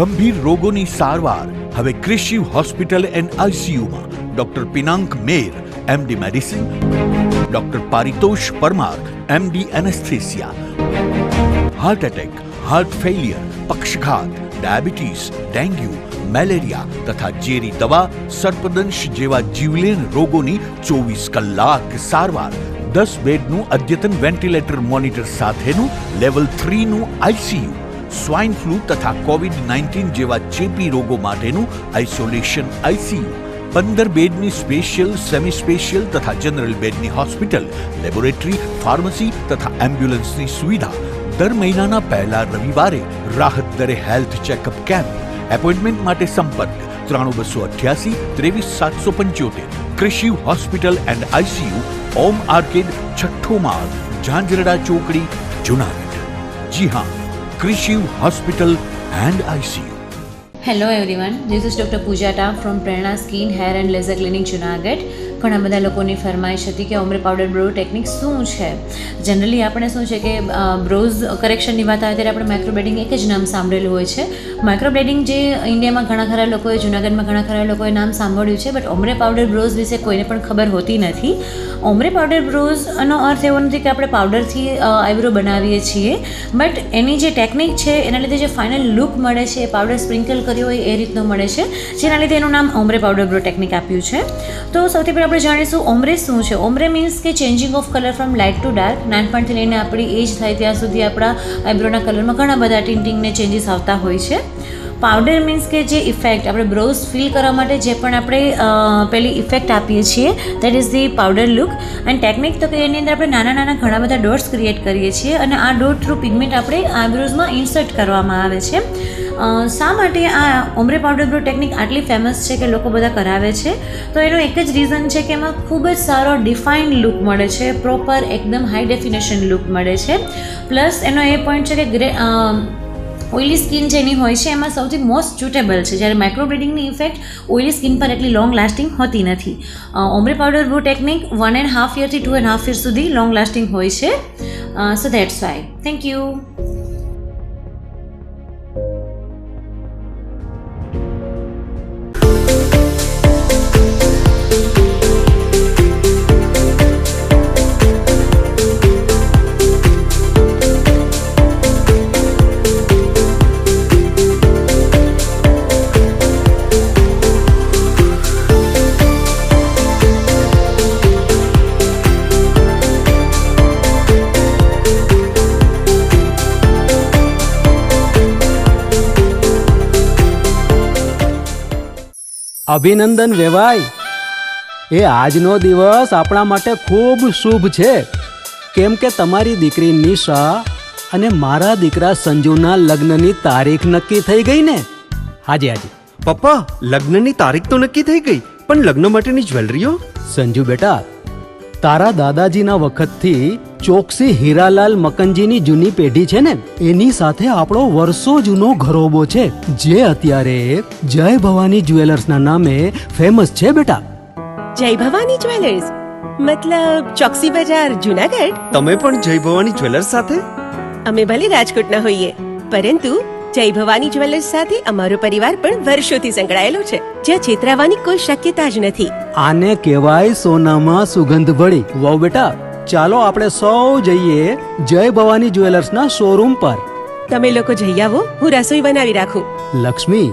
ગંભીર રોગોની સારવાર હવે ક્રિશિવ હોસ્પિટલ એન્ડ આઈસીયુમાં doctor Pinank Mer, MD medicine, doctor Paritosh Parmar, MD anaesthesia, heart attack, heart failure, પક્ષઘાત, ડાયાબિટીસ, ડેન્ગ્યુ, મેલેરિયા તથા ઝેરી દવા, સર્પદંશ જેવા જીવલેણ રોગોની 24 કલાક સારવાર, 10 બેડનું અદ્યતન વેન્ટિલેટર મોનિટર સાથેનું લેવલ 3નું આઈસીયુ, સ્વાઇન ફ્લૂ તથા કોવિડ-19 જેવા ચેપી રોગો માટેનું આઇસોલેશન આઈસીયુ, 15 બેડની સ્પેશિયલ, સેમી સ્પેશિયલ તથા જનરલ બેડની હોસ્પિટલ, લેબોરેટરી, ફાર્મસી તથા એમ્બ્યુલન્સની સુવિધા, દર મહિનાના પહેલા રવિવારે રાહત દરે હેલ્થ ચેકઅપ કેમ્પ. એપોઇન્ટમેન્ટ માટે સંપર્ક 9288 23775. Krishiv hospital and ICU, Om arcade, છઠ્ઠો માળ, ઝાંઝરડા ચોકડી, જુનાગઢ. જી હા, Krishiv hospital and ICU. Hello everyone, this is doctor Pooja ટા from Prerna skin hair and laser clinic Junagadh. ઘણા બધા લોકોની ફરમાઈશ હતી કે ઓમ્બ્રે પાવડર બ્રો ટેકનિક શું છે. જનરલી આપણે શું છે કે બ્રોઝ કરેક્શનની વાત આવે ત્યારે આપણે માઇક્રોબ્લેડિંગ એક જ નામ સાંભળેલું હોય છે. માઇક્રોબ્લેડિંગ જે ઇન્ડિયામાં ઘણા ખરા લોકોએ, જુનાગઢમાં ઘણા ખરા લોકોએ નામ સાંભળ્યું છે, બટ ઓમ્બ્રે પાવડર બ્રોઝ વિશે કોઈને પણ ખબર હોતી નથી. ઓમ્બ્રે પાવડર બ્રોઝનો અર્થ એવો નથી કે આપણે પાવડરથી આઈબ્રો બનાવીએ છીએ, બટ એની જે ટેકનિક છે એના લીધે જે ફાઇનલ લુક મળે છે એ પાવડર સ્પ્રિંકલ કર્યો હોય એ રીતનો મળે છે, જેના લીધે એનું નામ ઓમ્બ્રે પાવડર બ્રો ટેકનિક આપ્યું છે. તો સૌથી પહેલાં આપણે જાણીશું ઓમ્બ્રે શું છે. ઓમ્બ્રે મીન્સ કે changing of colour from light two dark. નાનપણથી લઈને આપણી એજ થાય ત્યાં સુધી આપણા આઈબ્રોના કલરમાં ઘણા બધા ટિન્ટિંગને ચેન્જીસ આવતા હોય છે. પાવડર મીન્સ કે જે ઇફેક્ટ આપણે બ્રોઝ ફિલ કરવા માટે જે પણ આપણે પેલી ઇફેક્ટ આપીએ છીએ, that is the powder look. And technique તો કે એની અંદર આપણે નાના નાના ઘણા બધા ડોટ્સ ક્રિએટ કરીએ છીએ અને આ ડોટ થ્રુ પિગમેન્ટ આપણે આઈબ્રોઝમાં ઇન્સર્ટ કરવામાં આવે છે. શા માટે આ ઓમ્બ્રે પાવડર બ્રો ટેકનિક આટલી ફેમસ છે કે લોકો બધા કરાવે છે? તો એનો એક જ રીઝન છે કે એમાં ખૂબ જ સારો ડિફાઇન્ડ લુક મળે છે, પ્રોપર એકદમ હાઈ ડેફિનેશન લુક મળે છે. પ્લસ એનો એ પોઈન્ટ છે કે ઓઇલી સ્કિન જેની હોય છે એમાં સૌથી મોસ્ટ સુટેબલ છે, જ્યારે માઇક્રોબ્લેડિંગની ઇફેક્ટ ઓઇલી સ્કિન પર એટલી લોંગ લાસ્ટિંગ હોતી નથી. Ombre powder bro technique 1.5 યરથી 2.5 year સુધી લોંગ લાસ્ટિંગ હોય છે. સો દેટ્સ વાય. Thank you. અભિનંદન વેવાઈ, એ આજનો દિવસ આપણા માટે ખૂબ શુભ છે, કેમ કે તમારી દીકરી નિશા અને મારા દીકરા સંજુના લગ્નની તારીખ નક્કી થઈ ગઈ ને. હાજી હાજી પપ્પા, લગ્નની તારીખ તો નક્કી થઈ ગઈ, પણ લગ્ન માટેની જ્વેલરીઓ? સંજુ બેટા, તારા દાદાજીના વખતથી ચોકસી હીરાલાલ મકનજીની જૂની પેઢી છે ને, એની સાથે આપણો વર્ષો જૂનો ઘરોબો છે, જે અત્યારે જય ભવાની જ્વેલર્સના નામે ફેમસ છે બેટા. જય ભવાની જ્વેલર્સ મતલબ ચોકસી બજાર, જુનાગઢ? તમે પણ જય ભવાની જ્વેલર્સ સાથે? અમે ભલે રાજકોટના હોઈએ, પરંતુ જય ભવાની જ્વેલર્સ સાથે અમારો પરિવાર પણ વર્ષોથી સંકળાયેલો છે, જ્યાં છેતરાવાની કોઈ શક્યતા જ નથી. આને કહેવાય સોનામાં સુગંધ ભળી. વાવ બેટા, ચાલો આપણે સૌ જઈએ જય ભવાની જ્વેલર્સના શોરૂમ પર. તમે લોકો જઈ આવો, હું રસોઈ બનાવી રાખું. લક્ષ્મી,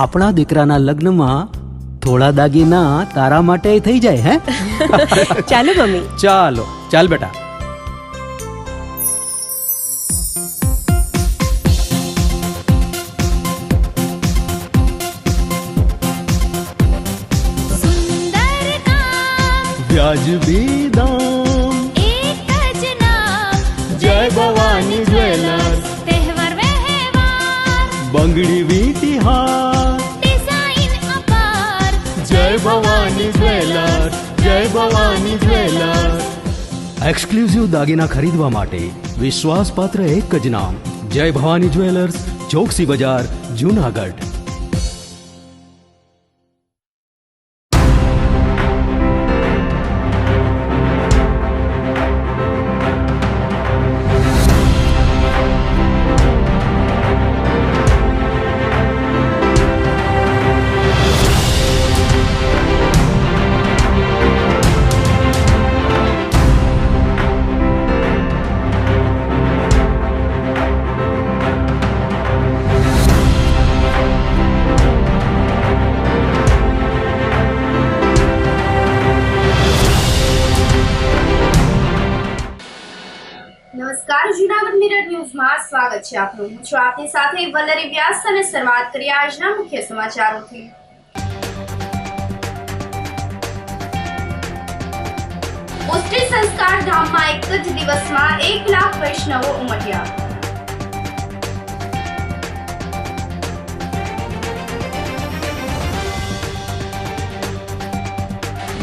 આપણા દીકરાના લગ્નમાં થોડા દાગીના તારા માટે થઈ જાય. હે ચાલો મમ્મી. ચાલો ચાલ બેટા. વ્યાજબી દામ, એક જ નામ, જય ભવાની જ્વેલર્સ. તહેવાર વ્યવહાર, બંગડી વીટી હાર, ડિઝાઇન અપાર, જય ભવાની જ્વેલર્સ, જય ભવાની જ્વેલર્સ. એક્સક્લુઝિવ દાગીના ખરીદવા માટે વિશ્વાસપાત્ર એક જ નામ, જય ભવાની જ્વેલર્સ, ચોકસી બજાર, જુનાગઢ. સ્વાગત છે આપનું. હું છું આપની સાથે વલ્લરી વ્યાસ અને શરૂઆત કરીએ આજના મુખ્ય સમાચારોથી. પુષ્ટિ સંસ્કાર ધામમાં એક જ દિવસમાં 1 લાખ વૈષ્ણવો ઉમટ્યા.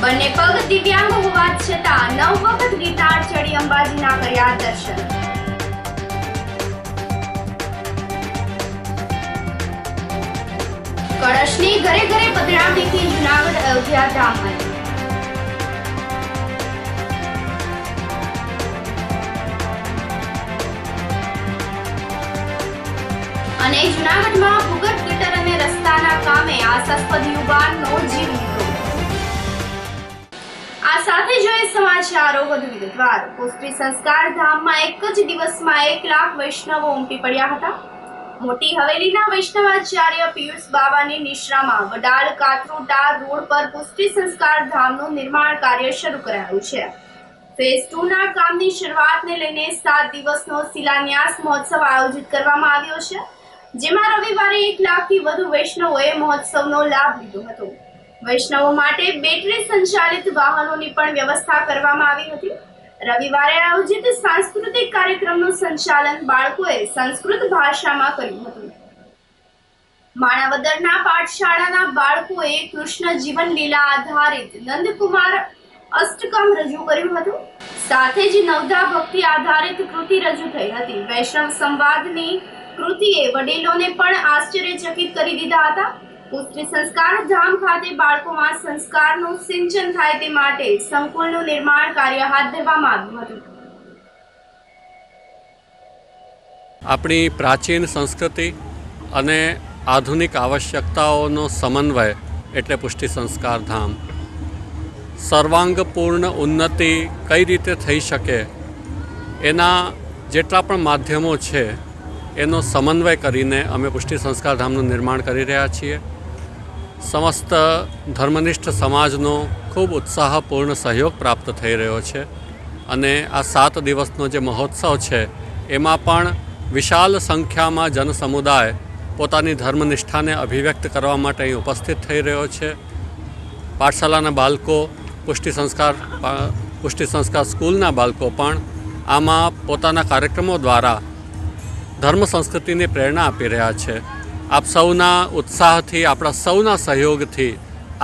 બંને પગ દિવ્યાંગ હોવા છતાં 9 વખત ગિરનાર ચડી અંબાજીના કર્યા દર્શન. કળશની ઘરે ઘરે પધરામણીથી જૂનાગઢ અયોધ્યા ધામમાં. અને જૂનાગઢમાં ભૂગર્ભ ગટર અને રસ્તાના કામે આશાસ્પદ યુવાનનો જીવ લીધો. આ સાથે જોઈએ સમાચારો વધુ વિગતવાર. પુષ્ટિ સંસ્કાર ધામમાં એક જ દિવસમાં 1 લાખ વૈષ્ણવો ઉમટી પડ્યા હતા. મોટી હવેલીના વૈષ્ણવાચાર્ય પિયુષ બાવાની નિશ્રામાં વડાલ કાથરોટા રોડ પર પુષ્ટિ સંસ્કાર ધામનું નિર્માણ કાર્ય શરૂ કરાયું છે. ફેઝ 2 ના કામની શરૂઆતને લઈને 7 દિવસનો શિલાન્યાસ મહોત્સવ આયોજિત કરવામાં આવ્યો છે, જેમાં રવિવારે 1 લાખથી વધુ વૈષ્ણવોએ મહોત્સવનો લાભ લીધો હતો. વૈષ્ણવો માટે બેટરી સંચાલિત વાહનોની પણ વ્યવસ્થા કરવામાં આવી હતી. રવિવારે આયોજિત સાંસ્કૃતિક કાર્યક્રમનું સંચાલન બાળકોએ સંસ્કૃત ભાષામાં કર્યું હતું. માણાવદરના પાઠશાળાના બાળકોએ કૃષ્ણ જીવન લીલા આધારિત નંદકુમાર અષ્ટકમ રજૂ કર્યું હતું. સાથે જ નવધા ભક્તિ આધારિત કૃતિ રજૂ થઈ હતી. વૈષ્ણવ સંવાદની કૃતિએ વડીલોને પણ આશ્ચર્યચકિત કરી દીધા હતા. પુષ્ટિ સંસ્કાર ધામ ખાતે બાળકોમાં સંસ્કારનું સિંચન થાય તે માટે સંકુલનું નિર્માણ કાર્ય હાથ ધરવામાં આવ્યું હતું. આપણી પ્રાચીન સંસ્કૃતિ અને આધુનિક આવશ્યકતાઓનો સમન્વય એટલે પુષ્ટિ સંસ્કાર ધામ. સર્વાંગપૂર્ણ ઉન્નતિ કઈ રીતે થઈ શકે એના જેટલા પણ માધ્યમો છે એનો સમન્વય કરીને અમે પુષ્ટિ સંસ્કાર ધામનું નિર્માણ કરી રહ્યા છીએ. સમસ્ત ધર્મનિષ્ઠ સમાજનો ખૂબ ઉત્સાહપૂર્ણ સહયોગ પ્રાપ્ત થઈ રહ્યો છે અને આ 7 દિવસનો જે મહોત્સવ છે એમાં પણ વિશાળ સંખ્યામાં જનસમુદાય પોતાની ધર્મનિષ્ઠાને અભિવ્યક્ત કરવા માટે અહીં ઉપસ્થિત થઈ રહ્યો છે. પાઠશાલાના બાળકો, પુષ્ટિ સંસ્કાર સ્કૂલના બાળકો પણ આમાં પોતાના કાર્યક્રમો દ્વારા ધર્મ સંસ્કૃતિને પ્રેરણા આપી રહ્યા છે. આપ સૌના ઉત્સાહથી, આપણા સૌના સહયોગથી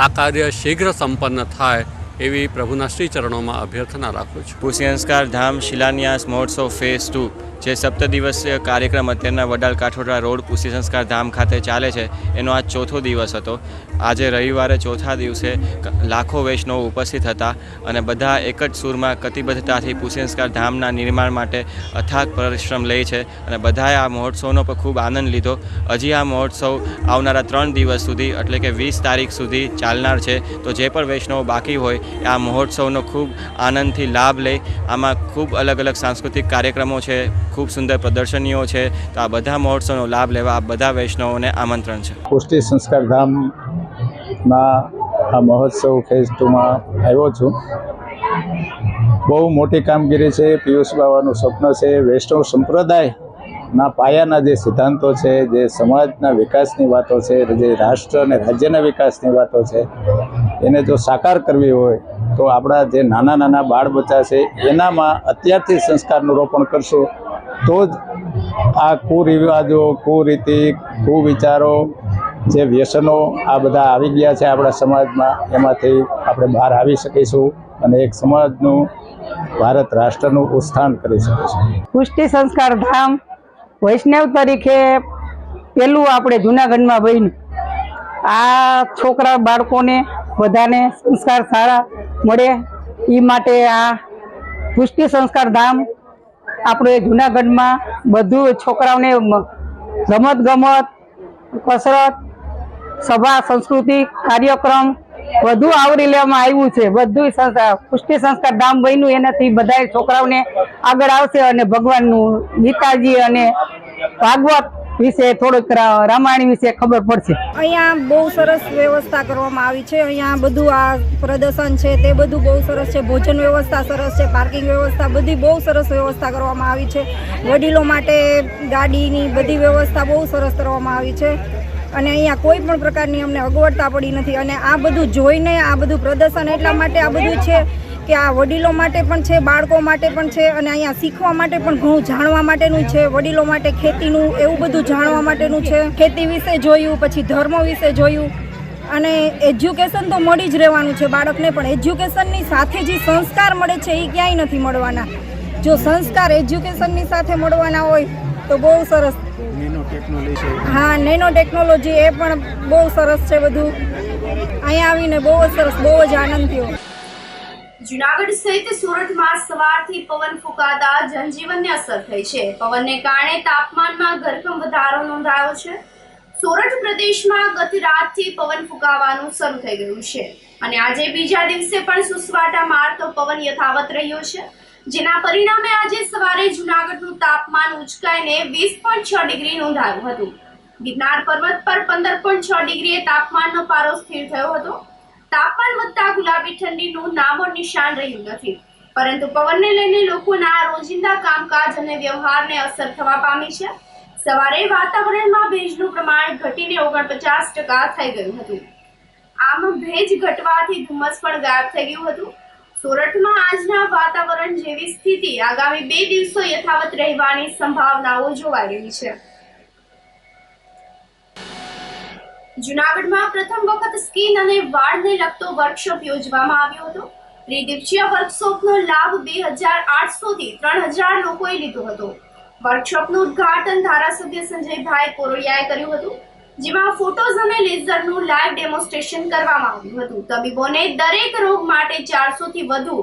આ કાર્ય શીઘ્ર સંપન્ન થાય એવી પ્રભુના શ્રી ચરણોમાં અભ્યર્થના રાખું છું. પુષ્ટિ સંસ્કાર ધામ શિલાન્યાસ મહોત્સવ ફેઝ 2 જે 7 દિવસીય કાર્યક્રમ અત્યારના વડાલ કાઠોડા રોડ પુષ્ટિ સંસ્કાર ધામ ખાતે ચાલે છે એનો આજ 4થો દિવસ હતો. આજે રવિવારે 4થા દિવસે લાખો વૈષ્ણવો ઉપસ્થિત હતા અને બધા એક જ સૂરમાં કટિબદ્ધતાથી પુષ્ટિ સંસ્કાર ધામના નિર્માણ માટે અથાગ પરિશ્રમ લે છે અને બધાએ આ મહોત્સવનો પણ ખૂબ આનંદ લીધો. હજી આ મહોત્સવ આવનારા 3 દિવસ સુધી એટલે કે 20 તારીખ સુધી ચાલનાર છે. તો જે પણ વૈષ્ણવો બાકી હોય આ મહોત્સવનો ખૂબ આનંદથી લાભ લે. આમાં ખૂબ અલગ અલગ સાંસ્કૃતિક કાર્યક્રમો છે, ખૂબ સુંદર પ્રદર્શનીઓ છે. તો આ બધા મહોત્સવનો લાભ લેવા આ બધા વૈષ્ણવોને આમંત્રણ છે. પુષ્ટિ સંસ્કાર ધામના આ મહોત્સવ ફેઝ 2માં આવ્યો છું. બહુ મોટી કામગીરી છે. પિયુષ બાવાનું સ્વપ્ન છે. વૈષ્ણવ સંપ્રદાયના પાયાના જે સિદ્ધાંતો છે, જે સમાજના વિકાસની વાતો છે, જે રાષ્ટ્ર અને રાજ્યના વિકાસની વાતો છે, એને જો સાકાર કરવી હોય તો આપણા જે નાના નાના બાળ બચ્ચા છે એનામાં અત્યારથી સંસ્કારનું રોપણ કરશું તો જ આ કુરિવાજો, કુરીતિ, કુવિચારો, જે વ્યસનો આ બધા આવી ગયા છે આપણા સમાજમાં, એમાંથી આપણે બહાર આવી શકીશું અને એક સમાજનું, ભારત રાષ્ટ્રનું ઉત્થાન કરી શકીશું. પુષ્ટિ સંસ્કાર ધામ વૈષ્ણવ તરીકે પેલું આપણે જૂનાગઢમાં બન્યું. આ છોકરા બાળકોને બધાને સંસ્કાર સારા મળે એ માટે આ પુષ્ટિ સંસ્કાર ધામ આપણે જૂનાગઢમાં બધું છોકરાઓને રમત ગમત, કસરત, સભા, સંસ્કૃતિક કાર્યક્રમ બધું આવરી લેવામાં આવ્યું છે. બધું પુષ્ટિ સંસ્કાર ધામ બન્યું એનાથી બધા છોકરાઓને આગળ આવશે અને ભગવાનનું ગીતાજી અને ભાગવત વિશે થોડુંક રામાયણ વિશે ખબર પડશે. અહીંયા બહુ સરસ વ્યવસ્થા કરવામાં આવી છે. અહીંયા બધું આ પ્રદર્શન છે તે બધું બહુ સરસ છે. ભોજન વ્યવસ્થા સરસ છે, પાર્કિંગ વ્યવસ્થા બધી બહુ સરસ વ્યવસ્થા કરવામાં આવી છે. વડીલો માટે ગાડીની બધી વ્યવસ્થા બહુ સરસ કરવામાં આવી છે અને અહીંયા કોઈ પણ પ્રકારની અમને અગવડતા પડી નથી. અને આ બધું જોઈને આ બધું પ્રદર્શન એટલા માટે આ બધું છે કે આ વડીલો માટે પણ છે, બાળકો માટે પણ છે અને અહીંયા શીખવા માટે પણ ઘણું જાણવા માટેનું છે. વડીલો માટે ખેતીનું એવું બધું જાણવા માટેનું છે. ખેતી વિશે જોયું, પછી ધર્મ વિશે જોયું અને એજ્યુકેશન તો મળી જ રહેવાનું છે બાળકને, પણ એજ્યુકેશનની સાથે જે સંસ્કાર મળે છે એ ક્યાંય નથી મળવાના. જો સંસ્કાર એજ્યુકેશનની સાથે મળવાના હોય તો બહુ સરસ. હા, નેનો ટેકનોલોજી એ પણ બહુ સરસ છે. બધું અહીંયા આવીને બહુ જ સરસ, બહુ જ આનંદ થયો. જુનાગઢ સહિત સુરતમાં સવારથી પવન ફૂંકાતા જનજીવનને અસર થઈ છે. પવનને કારણે તાપમાનમાં ધરખમ વધારો નોંધાયો છે. સોરઠ પ્રદેશમાં ગત રાતથી પવન ફૂંકાવાનું શરૂ થઈ ગયું છે અને આજે બીજા દિવસે પણ સુસવાટા મારતો પવન યથાવત રહ્યો છે, જેના પરિણામે આજે સવારે જુનાગઢનું તાપમાન ઉંચકાઈને 20.6 ડિગ્રી નોંધાયું હતું. ગિરનાર પર્વત પર 15.6 ડિગ્રીએ તાપમાનનો પારો સ્થિર થયો હતો. તાપમાન વધતા ગુલાબી ઠંડીનું નામો નિશાન રહ્યું નથી, પરંતુ પવનને લઈને લોકોના રોજિંદા કામકાજ અને વ્યવહારને અસર થવા પામી છે. સવારે વાતાવરણમાં ભેજનું પ્રમાણ ઘટીને 49% થઈ ગયું હતું. આમ ભેજ ઘટવાથી ધુમ્મસ પણ ગાયબ થઈ ગયું હતું. સોરઠમાં આજના વાતાવરણ જેવી સ્થિતિ આગામી 2 દિવસો યથાવત રહેવાની સંભાવનાઓ જોવાઈ રહી છે. જુનાગઢમાં પ્રથમ વખત સ્કિન અને વાળને લગતો વર્કશોપ યોજવામાં આવ્યો હતો. ત્રિદિવસીય વર્કશોપનો લાભ 2800 થી 3000 લોકોએ લીધો હતો. વર્કશોપનું ઉદ્ઘાટન ધારાસભ્ય સંજયભાઈ કોરોડિયાએ કર્યું હતું, જેમાં ફોટોઝ અને લેઝરનું લાઈવ ડેમોન્સ્ટ્રેશન કરવામાં આવ્યું હતું. તબીબોને દરેક રોગ માટે 400 થી વધુ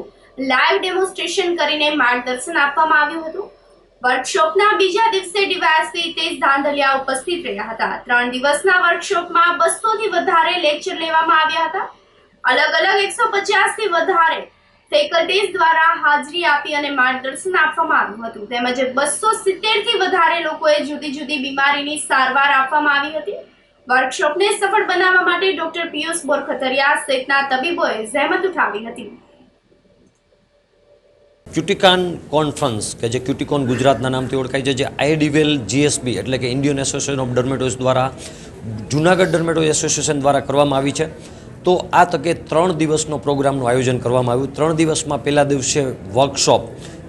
લાઈવ ડેમોન્સ્ટ્રેશન કરીને માર્ગદર્શન આપવામાં આવ્યું હતું. વર્કશોપના બીજા દિવસે ડીવાયએસપી તેજ ધાંધલિયા ઉપસ્થિત રહ્યા હતા. 3 દિવસના વર્કશોપમાં 200 થી વધારે લેક્ચર લેવામાં આવ્યા હતા. અલગ અલગ 150 થી વધારે ફેકલ્ટીઝ દ્વારા હાજરી આપી અને માર્ગદર્શન આપવામાં આવ્યું હતું. તેમજ 270 થી વધારે લોકોએ જુદી જુદી બીમારીની સારવાર આપવામાં આવી હતી. વર્કશોપને સફળ બનાવવા માટે ડોક્ટર પિયુષ બોરખતરિયા સહિતના તબીબોએ જહેમત ઉઠાવી હતી. ક્યુટિકોન કોન્ફરન્સ કે જે ક્યુટિકોન ગુજરાતના નામથી ઓળખાય છે, જે આઈડીવેલ જીએસબી એટલે કે ઇન્ડિયન એસોસિએશન ઓફ ડર્મેટોસ દ્વારા જુનાગઢ ડર્મેટોસ એસોસિએશન દ્વારા કરવામાં આવી છે. તો આ તકે 3 દિવસનો પ્રોગ્રામનું આયોજન કરવામાં આવ્યું. 3 દિવસમાં પહેલા દિવસે વર્કશોપ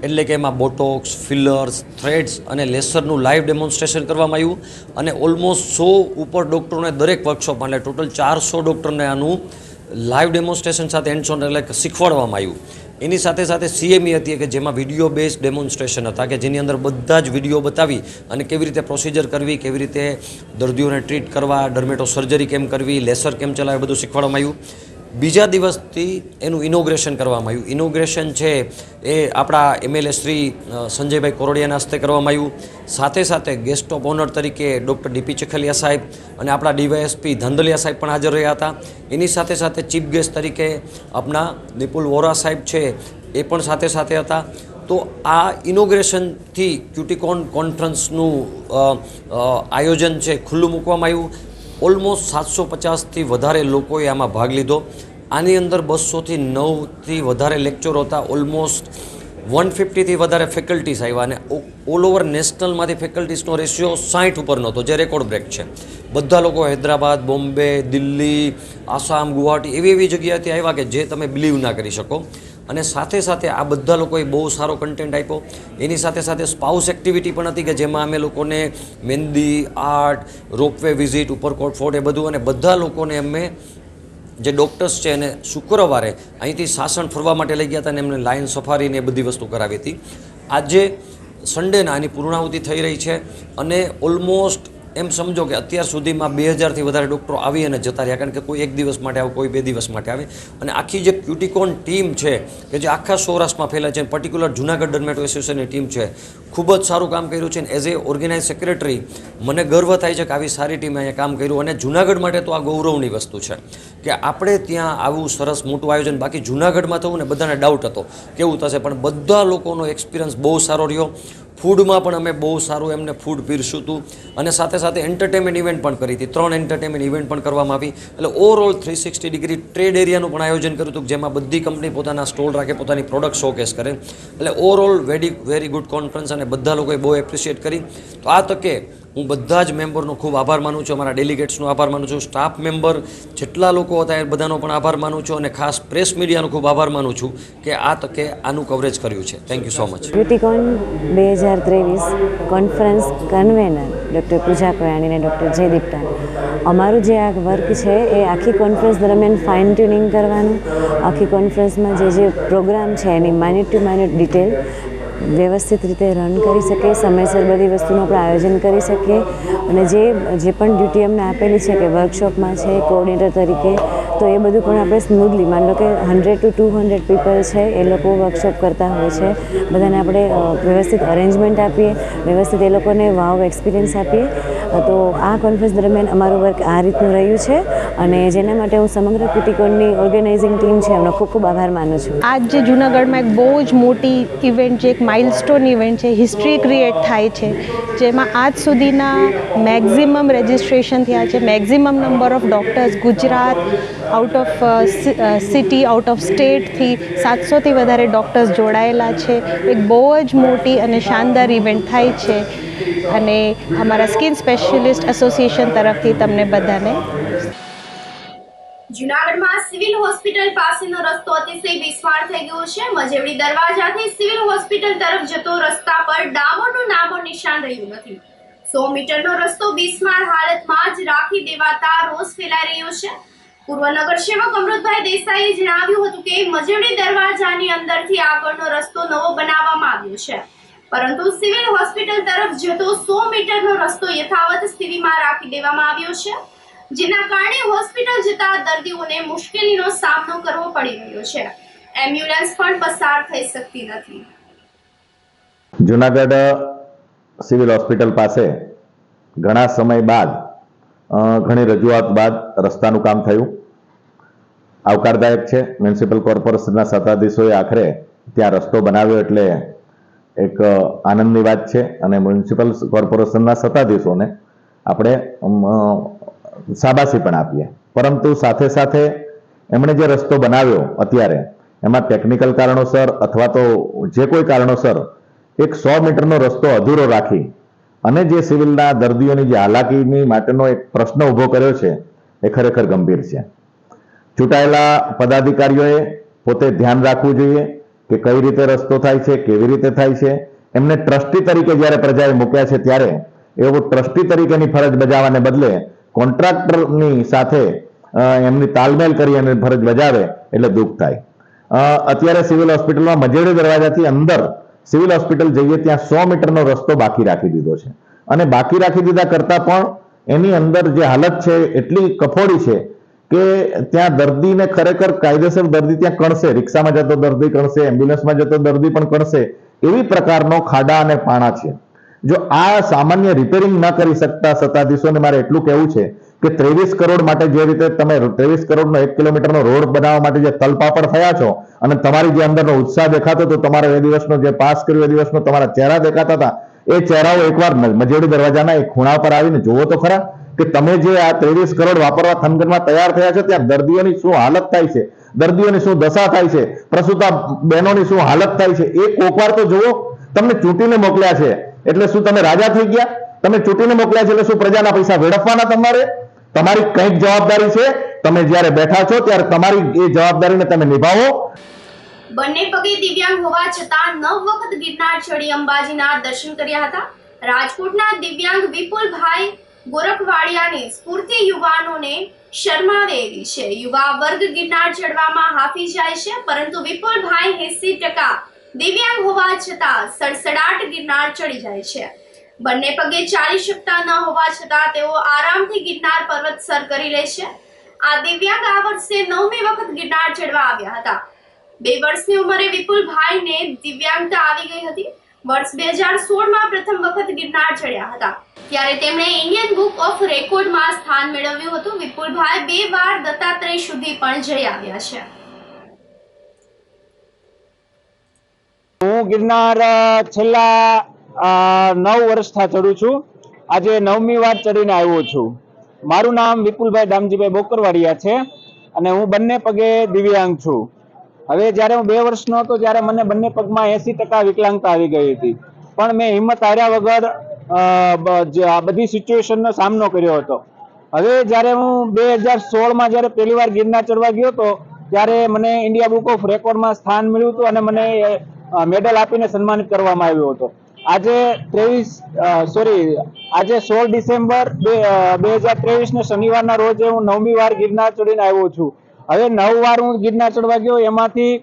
એટલે કે એમાં બોટોક્સ, ફિલર્સ, થ્રેડ્સ અને લેસરનું લાઈવ ડેમોન્સ્ટ્રેશન કરવામાં આવ્યું અને ઓલમોસ્ટ 100 ઉપર ડૉક્ટરોને દરેક વર્કશોપમાં એટલે ટોટલ 400 ડૉક્ટરને આનું લાઈવ ડેમોન્સ્ટ્રેશન સાથે હેન્ડ્સ ઓન એટલે શીખવાડવામાં આવ્યું. એની સાથે સાથે સીએમઈ હતી કે જેમાં વિડીયો બેઝ ડેમોન્સ્ટ્રેશન હતા કે જેની અંદર બધા જ વિડીયો બતાવી અને કેવી રીતે પ્રોસિજર કરવી, કેવી રીતે દર્દીઓને ટ્રીટ કરવા, ડર્મેટો સર્જરી કેમ કરવી, લેસર કેમ ચલાવે, બધું શીખવાડવામાં આવ્યું. બીજા દિવસથી એનું ઇનોગ્રેશન કરવામાં આવ્યું. ઇનોગ્રેશન છે એ આપણા એમએલએ શ્રી સંજયભાઈ કોરોડિયાના હસ્તે કરવામાં આવ્યું. સાથે સાથે ગેસ્ટ ઓફ ઓનર તરીકે ડૉક્ટર ડીપી ચખલિયા સાહેબ અને આપણા ડીવાયએસપી ધાંધલિયા સાહેબ પણ હાજર રહ્યા હતા. એની સાથે સાથે ચીફ ગેસ્ટ તરીકે આપણા નિપુલ વોરા સાહેબ છે એ પણ સાથે સાથે હતા. તો આ ઇનોગ્રેશનથી ક્યુટિકોન કોન્ફરન્સનું આયોજન છે ખુલ્લું મૂકવામાં આવ્યું. ઓલમોસ્ટ 750થી વધારે લોકોએ આમાં ભાગ લીધો. આની અંદર 200થી 9થી વધારે લેક્ચરો હતા. ઓલમોસ્ટ 150થી વધારે ફેકલ્ટીઝ આવ્યા અને ઓલ ઓવર નેશનલમાંથી ફેકલ્ટીઝનો રેશિયો 60 ઉપરનો હતો, જે રેકોર્ડ બ્રેક છે. બધા લોકો હૈદરાબાદ, બોમ્બે, દિલ્હી, આસામ, ગુવાહાટી એવી જગ્યાએથી આવ્યા કે જે તમે બિલીવ ના કરી શકો. અને સાથે સાથે આ બધા લોકોએ બહુ સારો કન્ટેન્ટ આપ્યો. એની સાથે સાથે સ્પાઉસ એક્ટિવિટી પણ હતી કે જેમાં અમે લોકોને mehndi, art, ropeway visit, Uparkot fort એ બધું, અને બધા લોકોને અમે જે ડૉક્ટર્સ છે એને શુક્રવારે અહીંથી સાસણ ફરવા માટે લઈ ગયા હતા અને એમને લાયન સફારીને એ બધી વસ્તુ કરાવી હતી. આજે સન્ડેના આની પૂર્ણાહુતિ થઈ રહી છે અને ઓલમોસ્ટ એમ સમજો કે અત્યાર સુધીમાં 2000થી વધારે ડૉક્ટરો આવી અને જતા રહ્યા, કારણ કે કોઈ 1 દિવસ માટે આવે, કોઈ 2 દિવસ માટે આવે. અને આખી જે ક્યુટિકોન ટીમ છે કે જે આખા સૌરાષ્ટ્રમાં ફેલાય છે, પર્ટિક્યુલર જુનાગઢ ડર્મેટો એસોસિએશનની ટીમ છે, ખૂબ જ સારું કામ કર્યું છે. અને એઝ એ ઓર્ગેનાઇઝ સેક્રેટરી મને ગર્વ થાય છે કે આવી સારી ટીમે અહીંયા કામ કર્યું. અને જુનાગઢ માટે તો આ ગૌરવની વસ્તુ છે કે આપણે ત્યાં આવું સરસ મોટું આયોજન. બાકી જુનાગઢમાં થયું ને બધાને ડાઉટ હતો કેવું થશે, પણ બધા લોકોનો એક્સપિરિયન્સ બહુ સારો રહ્યો. ફૂડમાં પણ અમે બહુ સારું એમને ફૂડ પીરસ્યું હતું અને સાથે સાથે એન્ટરટેનમેન્ટ ઇવેન્ટ પણ કરી હતી. 3 એન્ટરટેનમેન્ટ ઇવેન્ટ પણ કરવામાં આવી. એટલે ઓવરઓલ 360 ડિગ્રી ટ્રેડ એરિયાનું પણ આયોજન કર્યું હતું, જેમાં બધી કંપની પોતાના સ્ટોલ રાખે, પોતાની પ્રોડક્ટ શોકેસ કરે. એટલે ઓવરઓલ વેરી ગુડ કોન્ફરન્સ અને બધા લોકોએ બહુ એપ્રિશિએટ કરી. તો આ તકે હું બધા જ મેમ્બરનો ખૂબ આભાર માનું છું, અમારા ડેલિગેટ્સનો આભાર માનું છું, સ્ટાફ મેમ્બર જેટલા લોકો હતા એ બધાનો પણ આભાર માનું છું અને ખાસ પ્રેસ મીડિયાનો ખૂબ આભાર માનું છું કે આ તકે આનું કવરેજ કર્યું છે. Thank you so much. Cuticon 2023 conference convener doctor Pooja Koyani અને ડૉક્ટર જયદીપ ટાણ, અમારું જે આ વર્ક છે એ આખી કોન્ફરન્સ દરમિયાન ફાઇન ટ્યુનિંગ કરવાનું, આખી કોન્ફરન્સમાં જે પ્રોગ્રામ છે એની માઇન્યુટ ટુ માઇન્યુટ ડિટેલ વ્યવસ્થિત રીતે રન કરી શકીએ, સમયસર બધી વસ્તુનું આપણે આયોજન કરી શકીએ અને જે પણ ડ્યુટી અમને આપેલી છે કે વર્કશોપમાં છે કોઓર્ડિનેટર તરીકે, તો એ બધું પણ આપણે સ્મૂથલી, માની લો કે 100 to 200 પીપલ છે એ લોકો વર્કશોપ કરતા હોય છે, બધાને આપણે વ્યવસ્થિત અરેન્જમેન્ટ આપીએ, વ્યવસ્થિત એ લોકોને વાવ એક્સપિરિયન્સ આપીએ. તો આ કોન્ફરન્સ દરમિયાન અમારું વર્ક આ રીતનું રહ્યું છે અને જેના માટે હું સમગ્ર ક્યુટીકોનની ઓર્ગેનાઇઝિંગ ટીમ છે એમનો ખૂબ ખૂબ આભાર માનું છું. આજ જે જૂનાગઢમાં એક બહુ જ મોટી ઇવેન્ટ છે, એક માઇલસ્ટોન ઇવેન્ટ છે, હિસ્ટ્રી ક્રિએટ થાય છે, જેમાં આજ સુધીના મેક્ઝિમમ રજિસ્ટ્રેશન થયા છે, maximum number of doctors Gujarat, out of city, out of સ્ટેટથી 700થી વધારે ડૉક્ટર્સ જોડાયેલા છે. એક બહુ જ મોટી અને શાનદાર ઇવેન્ટ થાય છે અને અમારા સ્કિન સ્પેશિયલિસ્ટ એસોસિએશન તરફથી તમને બધાને. જૂનાગઢમાં સિવિલ હોસ્પિટલ પાસેનો રસ્તો અતિશય બિસ્માર થઈ ગયો છે. મજેવડી દરવાજાથી સિવિલ હોસ્પિટલ તરફ જતો રસ્તા પર ડામરનું નામો નિશાન રહ્યું નથી. 100 મીટરનો રસ્તો બિસ્માર હાલતમાં જ રાખી દેવાતા રોષ ફેલાઈ રહ્યો છે. પૂર્વ નગર સેવક અમૃતભાઈ દેસાઈએ જણાવ્યું હતું કે મજેવડી દરવાજાની અંદરથી આગળનો રસ્તો નવો બનાવવામાં આવ્યો છે, પરંતુ સિવિલ હોસ્પિટલ તરફ જતો 100 મીટરનો રસ્તો યથાવત સ્થિતિમાં રાખી દેવામાં આવ્યો છે, જેના કારણે હોસ્પિટલ જતા દર્દીઓને મુશ્કેલીનો સામનો કરવો પડી રહ્યો છે. એમ્બ્યુલન્સ પણ પસાર થઈ શકતી નથી. જૂનાગઢ સિવિલ હોસ્પિટલ પાસે ઘણા સમય બાદ ઘણી રજૂઆત બાદ રસ્તાનું કામ થયું. આવકારદાયક છે. મ્યુનિસિપલ કોર્પોરેશનના સત્તાધીશોએ આખરે ત્યાં રસ્તો બનાવ્યો એટલે એક આનંદની વાત છે અને મ્યુનિસિપલ કોર્પોરેશનના સત્તાધીશોને આપણે શાબાશી પણ આપીએ. પરંતુ સાથે સાથે એમણે જે રસ્તો બનાવ્યો અત્યારે એમાં ટેકનિકલ કારણોસર અથવા તો જે કોઈ કારણોસર એક 100 મીટરનો રસ્તો અધૂરો રાખી અને જે સિવિલના દર્દીઓની જે હાલાકીની માટેનો એક પ્રશ્ન ઊભો કર્યો છે એ ખરેખર ગંભીર છે. ચૂંટાયેલા પદાધિકારીઓએ પોતે ધ્યાન રાખવું જોઈએ કે કઈ રીતે રસ્તો થાય છે, કેવી રીતે થાય છે. એમને ટ્રસ્ટી તરીકે જ્યારે પ્રજાએ મૂક્યા છે ત્યારે એવો ટ્રસ્ટી તરીકેની ફરજ બજાવવાને બદલે કોન્ટ્રાક્ટરની સાથે એમની તાલમેલ કરી અને ફરજ બજાવે એટલે દુઃખ થાય. અત્યારે સિવિલ હોસ્પિટલમાં મજેડી દરવાજાથી અંદર સિવિલ હોસ્પિટલ જઈએ ત્યાં 100 મીટરનો રસ્તો બાકી રાખી દીધો છે અને બાકી રાખી દીધા કરતાં પણ એની અંદર જે હાલત છે એટલી કફોડી છે કે ત્યાં દર્દીને ખરેખર કાયદેસર દર્દી ત્યાં કણસે, રિક્ષામાં જતો દર્દી કણસે, એમ્બ્યુલન્સમાં જતો દર્દી પણ કણસે, એવી પ્રકારનો ખાડા અને પાણા છે. જો આ સામાન્ય રિપેરિંગ ન કરી શકતા સત્તાધીશોને મારે એટલું કહેવું છે કે 23 કરોડ માટે જે રીતે તમે 23 કરોડનો 1 કિલોમીટરનો રોડ બનાવવા માટે જે તલપાપડ થયા છો અને તમારી જે અંદરનો ઉત્સાહ દેખાતો હતો, તમારો એ દિવસનો જે પાસ કર્યો એ દિવસનો તમારા ચહેરા દેખાતા હતા, એ ચહેરાઓ એકવાર મજેડી દરવાજાના એક ખૂણા પર આવીને જુઓ તો ખરા કે તમે જે આ 23 કરોડ વાપરવા થનગનમાં તૈયાર થયા છો ત્યાં દર્દીઓની શું હાલત થાય છે, દર્દીઓની શું દશા થાય છે, પ્રસૂતા બહેનોની શું હાલત થાય છે, એ કોકવાર તો જુઓ. તમને ચૂંટીને મોકલ્યા છે એટલે શું તમે રાજા થઈ ગયા? તમે ચૂંટીને મોકલ્યા છે એટલે શું પ્રજાના પૈસા વેડફવાના તમારે? તમારી કંઈક જવાબદારી છે. તમે જ્યારે બેઠા છો ત્યારે તમારી એ જવાબદારીને તમે નિભાવો. બંને પગે દિવ્યાંગ હોવા છતાં 9 વખત ગિરનાર ચડી અંબાજીના દર્શન કર્યા હતા. રાજકોટના દિવ્યાંગ વિપુલભાઈ ગોરખવાડિયાની સ્ફૂર્તિ યુવાનોને શરમાવે એવી છે. યુવા વર્ગ ગિરનાર ચડવામાં હાફી જાય છે, પરંતુ વિપુલભાઈ 80% દિવ્યાંગ હોવા છતાં સડસડાટ ગિરનાર ચડી જાય છે. બંને પગે ચાલી શકતા ન હોવા છતાં તેઓ આરામથી ગિરનાર પર્વત સર કરી લે છે. આ દિવ્યાંગ આ વર્ષે 9મી વખત ગિરનાર ચડવા આવ્યા હતા. 2 વર્ષની ઉંમરે વિપુલભાઈને દિવ્યાંગતા આવી ગઈ હતી. વર્ષ 2016માં પ્રથમ વખત ગિરનાર ચડ્યા હતા, ત્યારે તેમણે ઇન્ડિયન બુક ઓફ રેકોર્ડમાં સ્થાન મેળવ્યું હતું. વિપુલભાઈ 2 વાર દત્તાત્રેય સુધી પણ જઈ આવ્યા છે. હું ગિરનાર છેલ્લા 9 વર્ષથી ચડું છું. આજે 9મી વાર ચડીને આવ્યો છું. મારું નામ વિપુલભાઈ દામજીભાઈ બોકરવાડિયા છે અને હું બંને પગે દિવ્યાંગ છું. હવે જ્યારે હું 2 વર્ષનો હતો ત્યારે મને બંને પગમાં 80% વિકલાંગતા આવી ગઈ હતી, પણ મેં હિંમત હાર્યા વગર આ બધી સિચ્યુએશનનો સામનો કર્યો હતો. હવે જ્યારે હું 2016માં જ્યારે પહેલી વાર ગિરનાર ચડવા ગયો હતો ત્યારે મને ઇન્ડિયા બુક ઓફ રેકોર્ડમાં સ્થાન મળ્યું હતું અને મને મેડલ આપીને સન્માનિત કરવામાં આવ્યો હતો. આજે 16 ડિસેમ્બર 2023 શનિવારના રોજ હું 9મી વાર ગિરનાર ચડીને આવ્યો છું. હવે 9 વાર હું ગિરનાર ચડવા ગયો, એમાંથી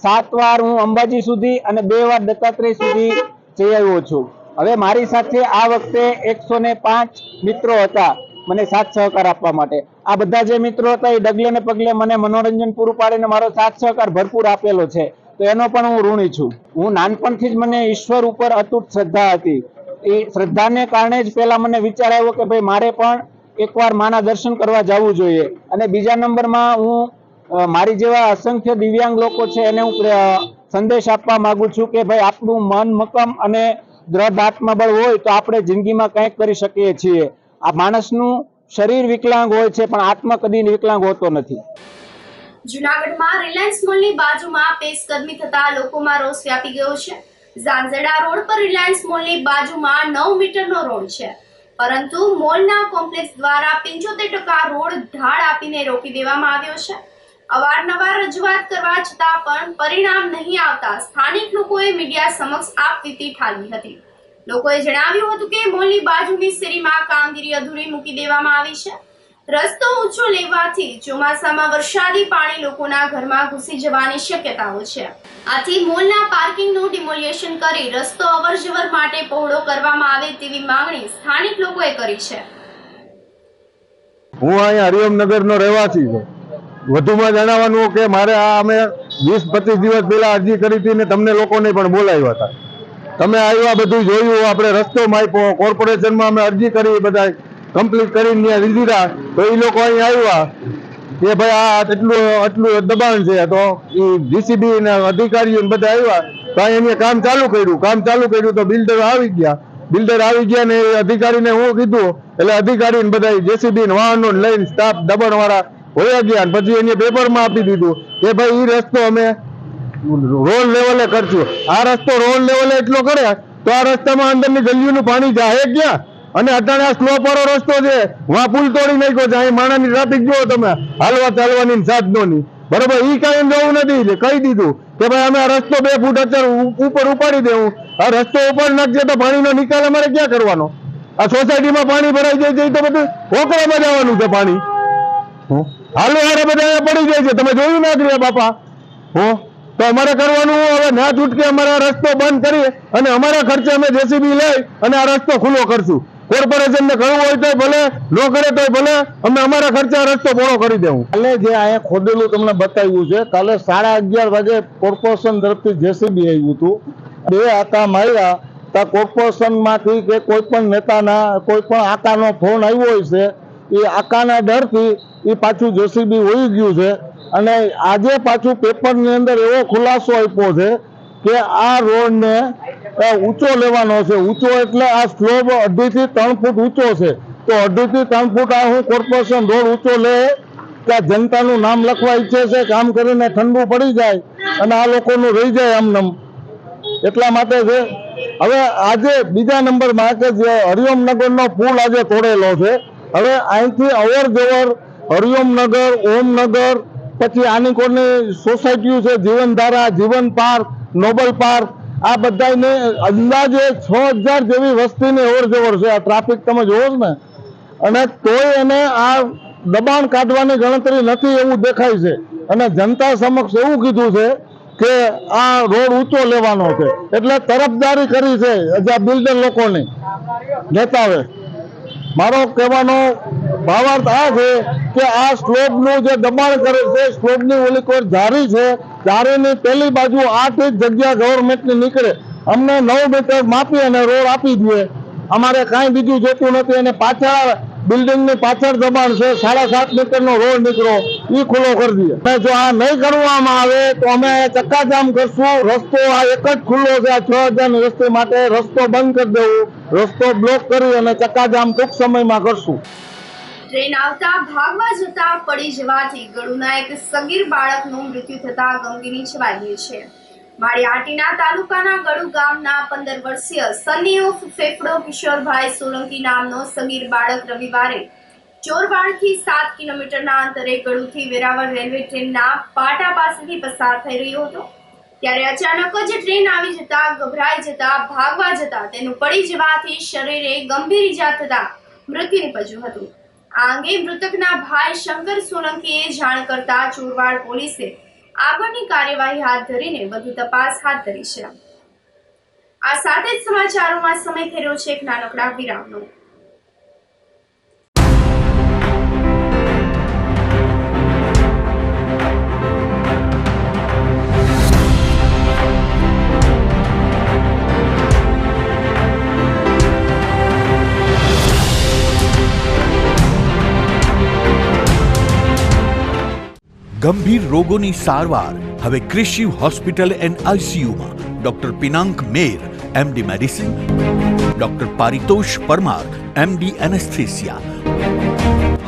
7 વાર હું અંબાજી સુધી અને 2 વાર દત્તાત્રેય સુધી જઈ આવ્યો છું. હવે મારી સાથે આ વખતે 105 મિત્રો હતા મને સાથ સહકાર આપવા માટે. આ બધા જે મિત્રો હતા એ ડગલે ને પગલે મને મનોરંજન પૂરું પાડીને મારો સાથ સહકાર ભરપૂર આપેલો છે, તો એનો પણ હું ઋણી છું. હું નાનપણથી જ મને ઈશ્વર ઉપર અતૂટ શ્રદ્ધા હતી. એ શ્રદ્ધાને કારણે જ પહેલા મને વિચાર આવ્યો કે ભાઈ મારે પણ એકવાર માના દર્શન કરવા જવું જોઈએ. અને બીજા નંબરમાં હું મારી જેવા અસંખ્ય દિવ્યાંગ લોકો છે એને હું સંદેશ આપવા માંગુ છું કે ભાઈ આપણું મન મક્કમ અને દ્રઢ આત્મબળ હોય તો આપણે જિંદગીમાં કંઈક કરી શકીએ છીએ. આ માણસનું શરીર વિકલાંગ હોય છે પણ આત્મા કદી વિકલાંગ હોતો નથી. જૂનાગઢમાં રિલાયન્સ મોલની બાજુમાં પેશકદમી થતા લોકોમાં રોષ વ્યાપી ગયો છે. ઝાંઝડા રોડ પર રિલાયન્સ મોલની બાજુમાં 9 મીટરનો રોડ છે, પરંતુ મોલના કોમ્પ્લેક્સ દ્વારા 75% રોડ ઢાળ આપીને રોકી દેવામાં આવ્યો છે. અવારનવાર રજૂઆત કરવા છતાં પણ પરિણામ નહીં આવતા સ્થાનિક લોકોએ મીડિયા સમક્ષ આપવીતી ઠાલવી હતી. લોકોએ જણાવ્યું હતું કે મોલની બાજુની શેરીમાં કામગીરી અધૂરી મૂકી દેવામાં આવી છે. રસ્તો ઊંચો લેવાથી ચોમાસામાં વરસાદી પાણી લોકોના ઘરમાં ઘૂસી જવાની શક્યતાઓ છે. આથી મોલના પાર્કિંગનું ડિમોલિયેશન કરી રસ્તો અવરજવર માટે પહોળો કરવામાં આવે તેવી માંગણી સ્થાનિક લોકોએ કરી છે. હું અહીંયા હરિઓમનગરનો રહેવાસી છું. વધુમાં જણાવવાનું કે મારે આ અમે 20-25 દિવસ પહેલા અરજી કરી હતી ને તમને લોકોને પણ બોલાવ્યા હતા. તમે આવ્યા, બધું જોયું, આપણે રસ્તો માપ્યો, કોર્પોરેશનમાં અમે અરજી કરી, બધા કમ્પ્લીટ કરીને ત્યાં લીધા. તો એ લોકો અહીં આવ્યા કે ભાઈ આ આટલું દબાણ છે, તો એ જીસીબી ના અધિકારીઓ બધા આવ્યા તો અહીંયા કામ ચાલુ કર્યું તો બિલ્ડર આવી ગયા ને અધિકારીને હું કીધું એટલે અધિકારીને બધા જેસીબી વાહનો લઈને સ્ટાફ દબાણ વાળા હોયા ગયા. પછી એને પેપરમાં આપી દીધું કે ભાઈ એ રસ્તો અમે રોડ લેવલે કરશું. આ રસ્તો રોડ લેવલે એટલો કરે તો આ રસ્તામાં અંદરની ગલીઓનું પાણી જાય ક્યાં? અને અત્યારે આ સ્લોપ વાળો રસ્તો છે, વहाँ પુલ તોડી નાખ્યો છે. અહીં માણસની ટ્રાફિક જુઓ તમે, હાલવા ચાલવાની સાધનોની, બરોબર. ઈ કાંઈ જવું નથી, કહી દીધું કે ભાઈ અમે આ રસ્તો 2 ફૂટ અત્યારે ઉપર ઉપાડી દેવું. આ રસ્તો ઉપર નાખશે તો પાણીનો નિકાલ અમારે ક્યાં કરવાનો? આ સોસાયટીમાં પાણી ભરાઈ જાય છે, એ તો બધું ઓકળામાં જવાનું છે પાણી. હાલો હારે બધા પડી જાય છે, તમે જોયું ના કર્યા બાપા. તો અમારે કરવાનું હવે ના છૂટકે અમારે આ રસ્તો બંધ કરી અને અમારા ખર્ચે અમે જેસીબી લઈ અને આ રસ્તો ખુલ્લો કરશું. કોર્પોરેશન ને કરવું હોય તો ભલે, ન કરે તો ભલે, અમે અમારા ખર્ચે આ રસ્તો પહોળો કરી દેવું. કાલે જે અહીંયા ખોદેલું તમને બતાવ્યું છે, કાલે 11:30 વાગે કોર્પોરેશન તરફથી જેસીબી આવ્યું હતું. 2 આકા માર્યા તો કોર્પોરેશન માંથી કે કોઈ પણ નેતાના કોઈ પણ આકાનો ફોન આવ્યો હોય છે, એ આકાના ડરથી એ પાછું જેસીબી હોઈ ગયું છે. અને આજે પાછું પેપરની અંદર એવો ખુલાસો આપ્યો છે કે આ રોડને ઊંચો લેવાનો છે. ઊંચો એટલે આ સ્લોબ 2.5 થી 3 ફૂટ ઊંચો છે, તો 2.5 થી 3 ફૂટ આ હું કોર્પોરેશન રોડ ઊંચો લે કે જનતાનું નામ લખવા ઈચ્છે છે, કામ કરીને ઠંડુ પડી જાય અને આ લોકોનું રહી જાય આમનામ, એટલા માટે છે. હવે આજે બીજા નંબરમાં કે જે હરિઓમનગરનો પુલ આજે તોડેલો છે, હવે અહીંથી અવર જવર હરિઓમનગર, ઓમનગર, પછી આની કોની સોસાયટીઓ છે, જીવનધારા, જીવન પાર્ક, નોબલ પાર્ક, આ બધાને અંદાજે 6000 જેવી વસ્તીની અવર જવર છે. આ ટ્રાફિક તમે જોવો છો ને, અને તોય એને આ દબાણ કાઢવાની ગણતરી નથી એવું દેખાય છે. અને જનતા સમક્ષ એવું કીધું છે કે આ રોડ ઊંચો લેવાનો છે, એટલે તરફદારી કરી છે આ બિલ્ડર લોકોની નેતાઓએ. મારો કહેવાનો ભાવાર્થ આ છે કે આ સ્લોબનું જે દબાણ કરે છે, સ્લોબની ઓલી કોઈ જારી છે, જારીની પેલી બાજુ 8 ઇંચ જગ્યા ગવર્મેન્ટની નીકળે, અમને 9 મીટર માપી અને રોડ આપી દે. અમારે કાંઈ બીજું જોતું નથી. અને પાછળ બિલ્ડિંગ ની પાછળ દબાણ છે, 7.5 મીટરનો રોડ નીકળો એ ખુલ્લો કરી દઈએ. જો આ નહીં કરવામાં આવે તો અમે ચક્કાજામ કરશું. રસ્તો આ એક જ ખુલ્લો છે, આ 6000 રસ્તે માટે રસ્તો બંધ કરી દેવું, રસ્તો બ્લોક કરી અને ચક્કાજામ ટૂંક સમયમાં કરશું. ટ્રેન આવતા ભાગવા જતા પડી જવાથી ગળુના એક સગીર બાળકનું મૃત્યુ થતા ગમગીની છવાઈ ગઈ છે. માળિયાહાટીના તાલુકાના ગળુ ગામના 15 વર્ષીય સની ઓફ ફેફડો કિશોરભાઈ સોલંકી નામનો સગીર બાળક રવિવારે ચોરવાડથી 7 કિલોમીટરના અંતરે ગળુથી વેરાવળ રેલવે ટ્રેનના પાટા પાસેથી પસાર થઈ રહ્યો હતો. ત્યારે અચાનક જ ટ્રેન આવી જતા ગભરાઈ જતા ભાગવા જતા તેનું પડી જવાથી શરીરે ગંભીર ઈજા થતા મૃત્યુ નિપજ્યું હતું. આ અંગે મૃતકના ભાઈ શંકર સોલંકીએ જાણ કરતા ચોરવાડ પોલીસે આગળની કાર્યવાહી હાથ ધરીને વધુ તપાસ હાથ ધરી છે. આ સાથે જ સમાચારોમાં સમય થઈ રહ્યો છે એક નાનકડા વિરામનો. ગંભીર રોગોની સારવાર હવે કૃષિ હોસ્પિટલ એન્ડ આઈસીયુમાં doctor Pinank Mer MD medicine, doctor Paritosh Parmar MD anaesthesia,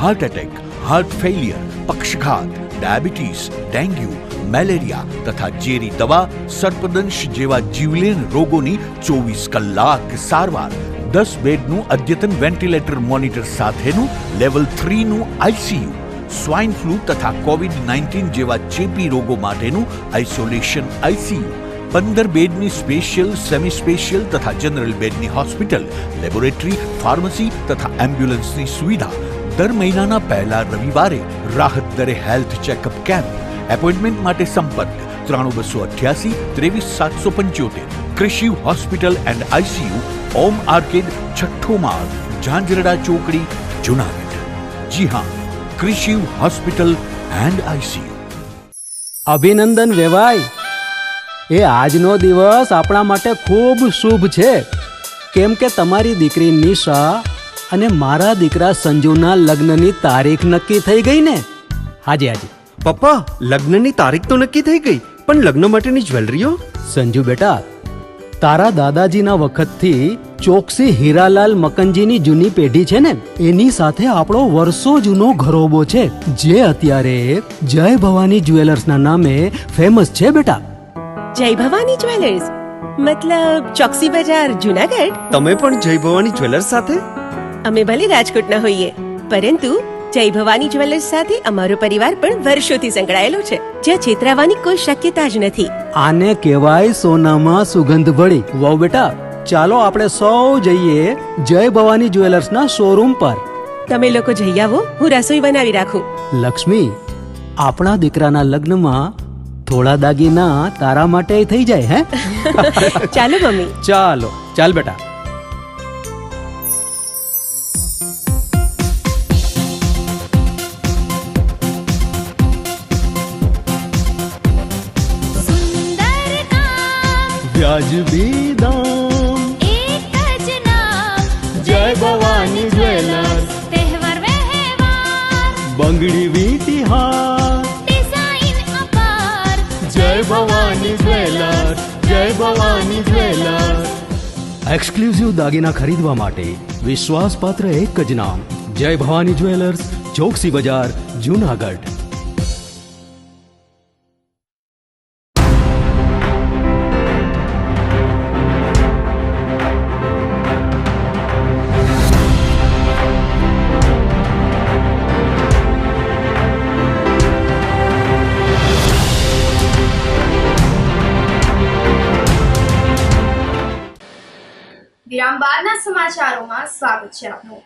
heart attack, heart failure, પક્ષઘાત, ડાયાબિટીસ, ડેન્ગ્યુ, મેલેરિયા તથા ઝેરી દવા, સર્પદંશ જેવા જીવલેણ રોગોની 24 કલાક સારવાર, 10 બેડનું અદ્યતન વેન્ટિલેટર મોનિટર સાથેનું લેવલ 3નું આઈસીયુ, સ્વાઇન ફ્લૂ તથા કોવિડ-19 જેવા ચેપી રોગો માટેનું આઇસોલેશન આઈસીયુ, 15 બેડની સ્પેશિયલ, સેમી સ્પેશિયલ તથા જનરલ બેડની હોસ્પિટલ, લેબોરેટરી, ફાર્મસી તથા એમ્બ્યુલન્સની સુવિધા. દર મહિનાના પહેલા રવિવારે રાહત દરે હેલ્થ ચેકઅપ કેમ્પ. એપોઇન્ટમેન્ટ માટે સંપર્ક 9288 23775. કૃષિ hospital and ICU, Om arcade, છઠ્ઠો માળ, ઝાંઝરડા ચોકડી, જુનાગઢ. જી હા, કૃષિ હોસ્પિટલ એન્ડ આઈસીયુ. અભિનંદન વેવાય, એ આજનો દિવસ આપણા માટે ખૂબ શુભ છે, કેમ કે તમારી દીકરી નિશા અને મારા દીકરા સંજુના લગ્નની તારીખ નક્કી થઈ ગઈ ને. હાજી હાજી પપ્પા, લગ્નની તારીખ તો નક્કી થઈ ગઈ, પણ લગ્ન માટેની જ્વેલરીઓ? સંજુ બેટા, તારા દાદાજીના વખતથી ચોકસી હીરાલાલ મકનજીની જૂની પેઢી છે ને, એની સાથે આપણો વર્ષો જૂનો ઘરોબો છે, જે અત્યારે જય ભવાની જ્વેલર્સના નામે ફેમસ છે બેટા. જય ભવાની જ્વેલર્સ મતલબ ચોકસી બજાર, જુનાગઢ? તમે પણ જય ભવાની જ્વેલર્સ સાથે? અમે ભલે રાજકોટના હોઈએ, પરંતુ જય ભવાની જ્વેલર્સ સાથે અમારો પરિવાર પણ વર્ષોથી સંકળાયેલો છે, જ્યાં છેતરાવાની કોઈ શક્યતા જ નથી. આને કહેવાય સોનામાં સુગંધ ભળી. વાવ બેટા, ચાલો આપણે સૌ જઈએ જય ભવાની જ્વેલર્સના શોરૂમ પર. તમે લોકો જઈ આવો, હું રસોઈ બનાવી રાખું. લક્ષ્મી, આપણા દીકરાના લગ્નમાં થોડા દાગીના તારા માટે થઈ જાય હે? ચાલો મમ્મી. ચાલો ચાલ બેટા. વ્યાજબી દામ, એક જ નામ, જય ભવાની જ્વેલર્સ. તહેવાર વ્યવહાર, બંગડી વીંટી હાર, ડિઝાઇન અપાર, જય ભવાની જ્વેલર્સ, જય ભવાની જ્વેલર્સ. એક્સક્લુઝિવ દાગીના ખરીદવા માટે વિશ્વાસપાત્ર એક જ નામ, જય ભવાની જ્વેલર્સ, ચોકસી બજાર, જુનાગઢ. વિરામ બાદના સમાચારોમાં સ્વાગત છે આપનું.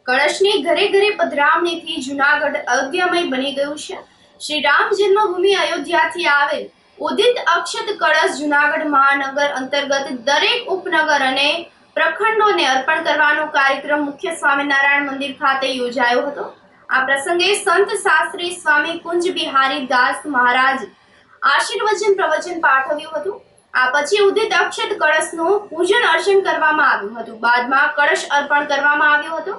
કળશની ઘરે ઘરે પધરામણીથી જુનાગઢ અયોધ્યામય બની ગયું છે. શ્રી રામ જન્મભૂમિ અયોધ્યાથી આવેલ ઉદિત અક્ષત કળશ જુનાગઢ મહાનગર અંતર્ગત દરેક ઉપનગર અને પ્રખંડોને અર્પણ કરવાનો કાર્યક્રમ મુખ્ય સ્વામિનારાયણ મંદિર ખાતે યોજાયો હતો. આ પ્રસંગે સંત શાસ્ત્રી સ્વામી કુંજ બિહારી દાસ મહારાજ આશીર્વચન પ્રવચન પાઠવ્યું હતું. આ પછી ઉદિત અક્ષત કળશનું પૂજન અર્ચન કરવામાં આવ્યું હતું. બાદમાં કળશ અર્પણ કરવામાં આવ્યો હતો.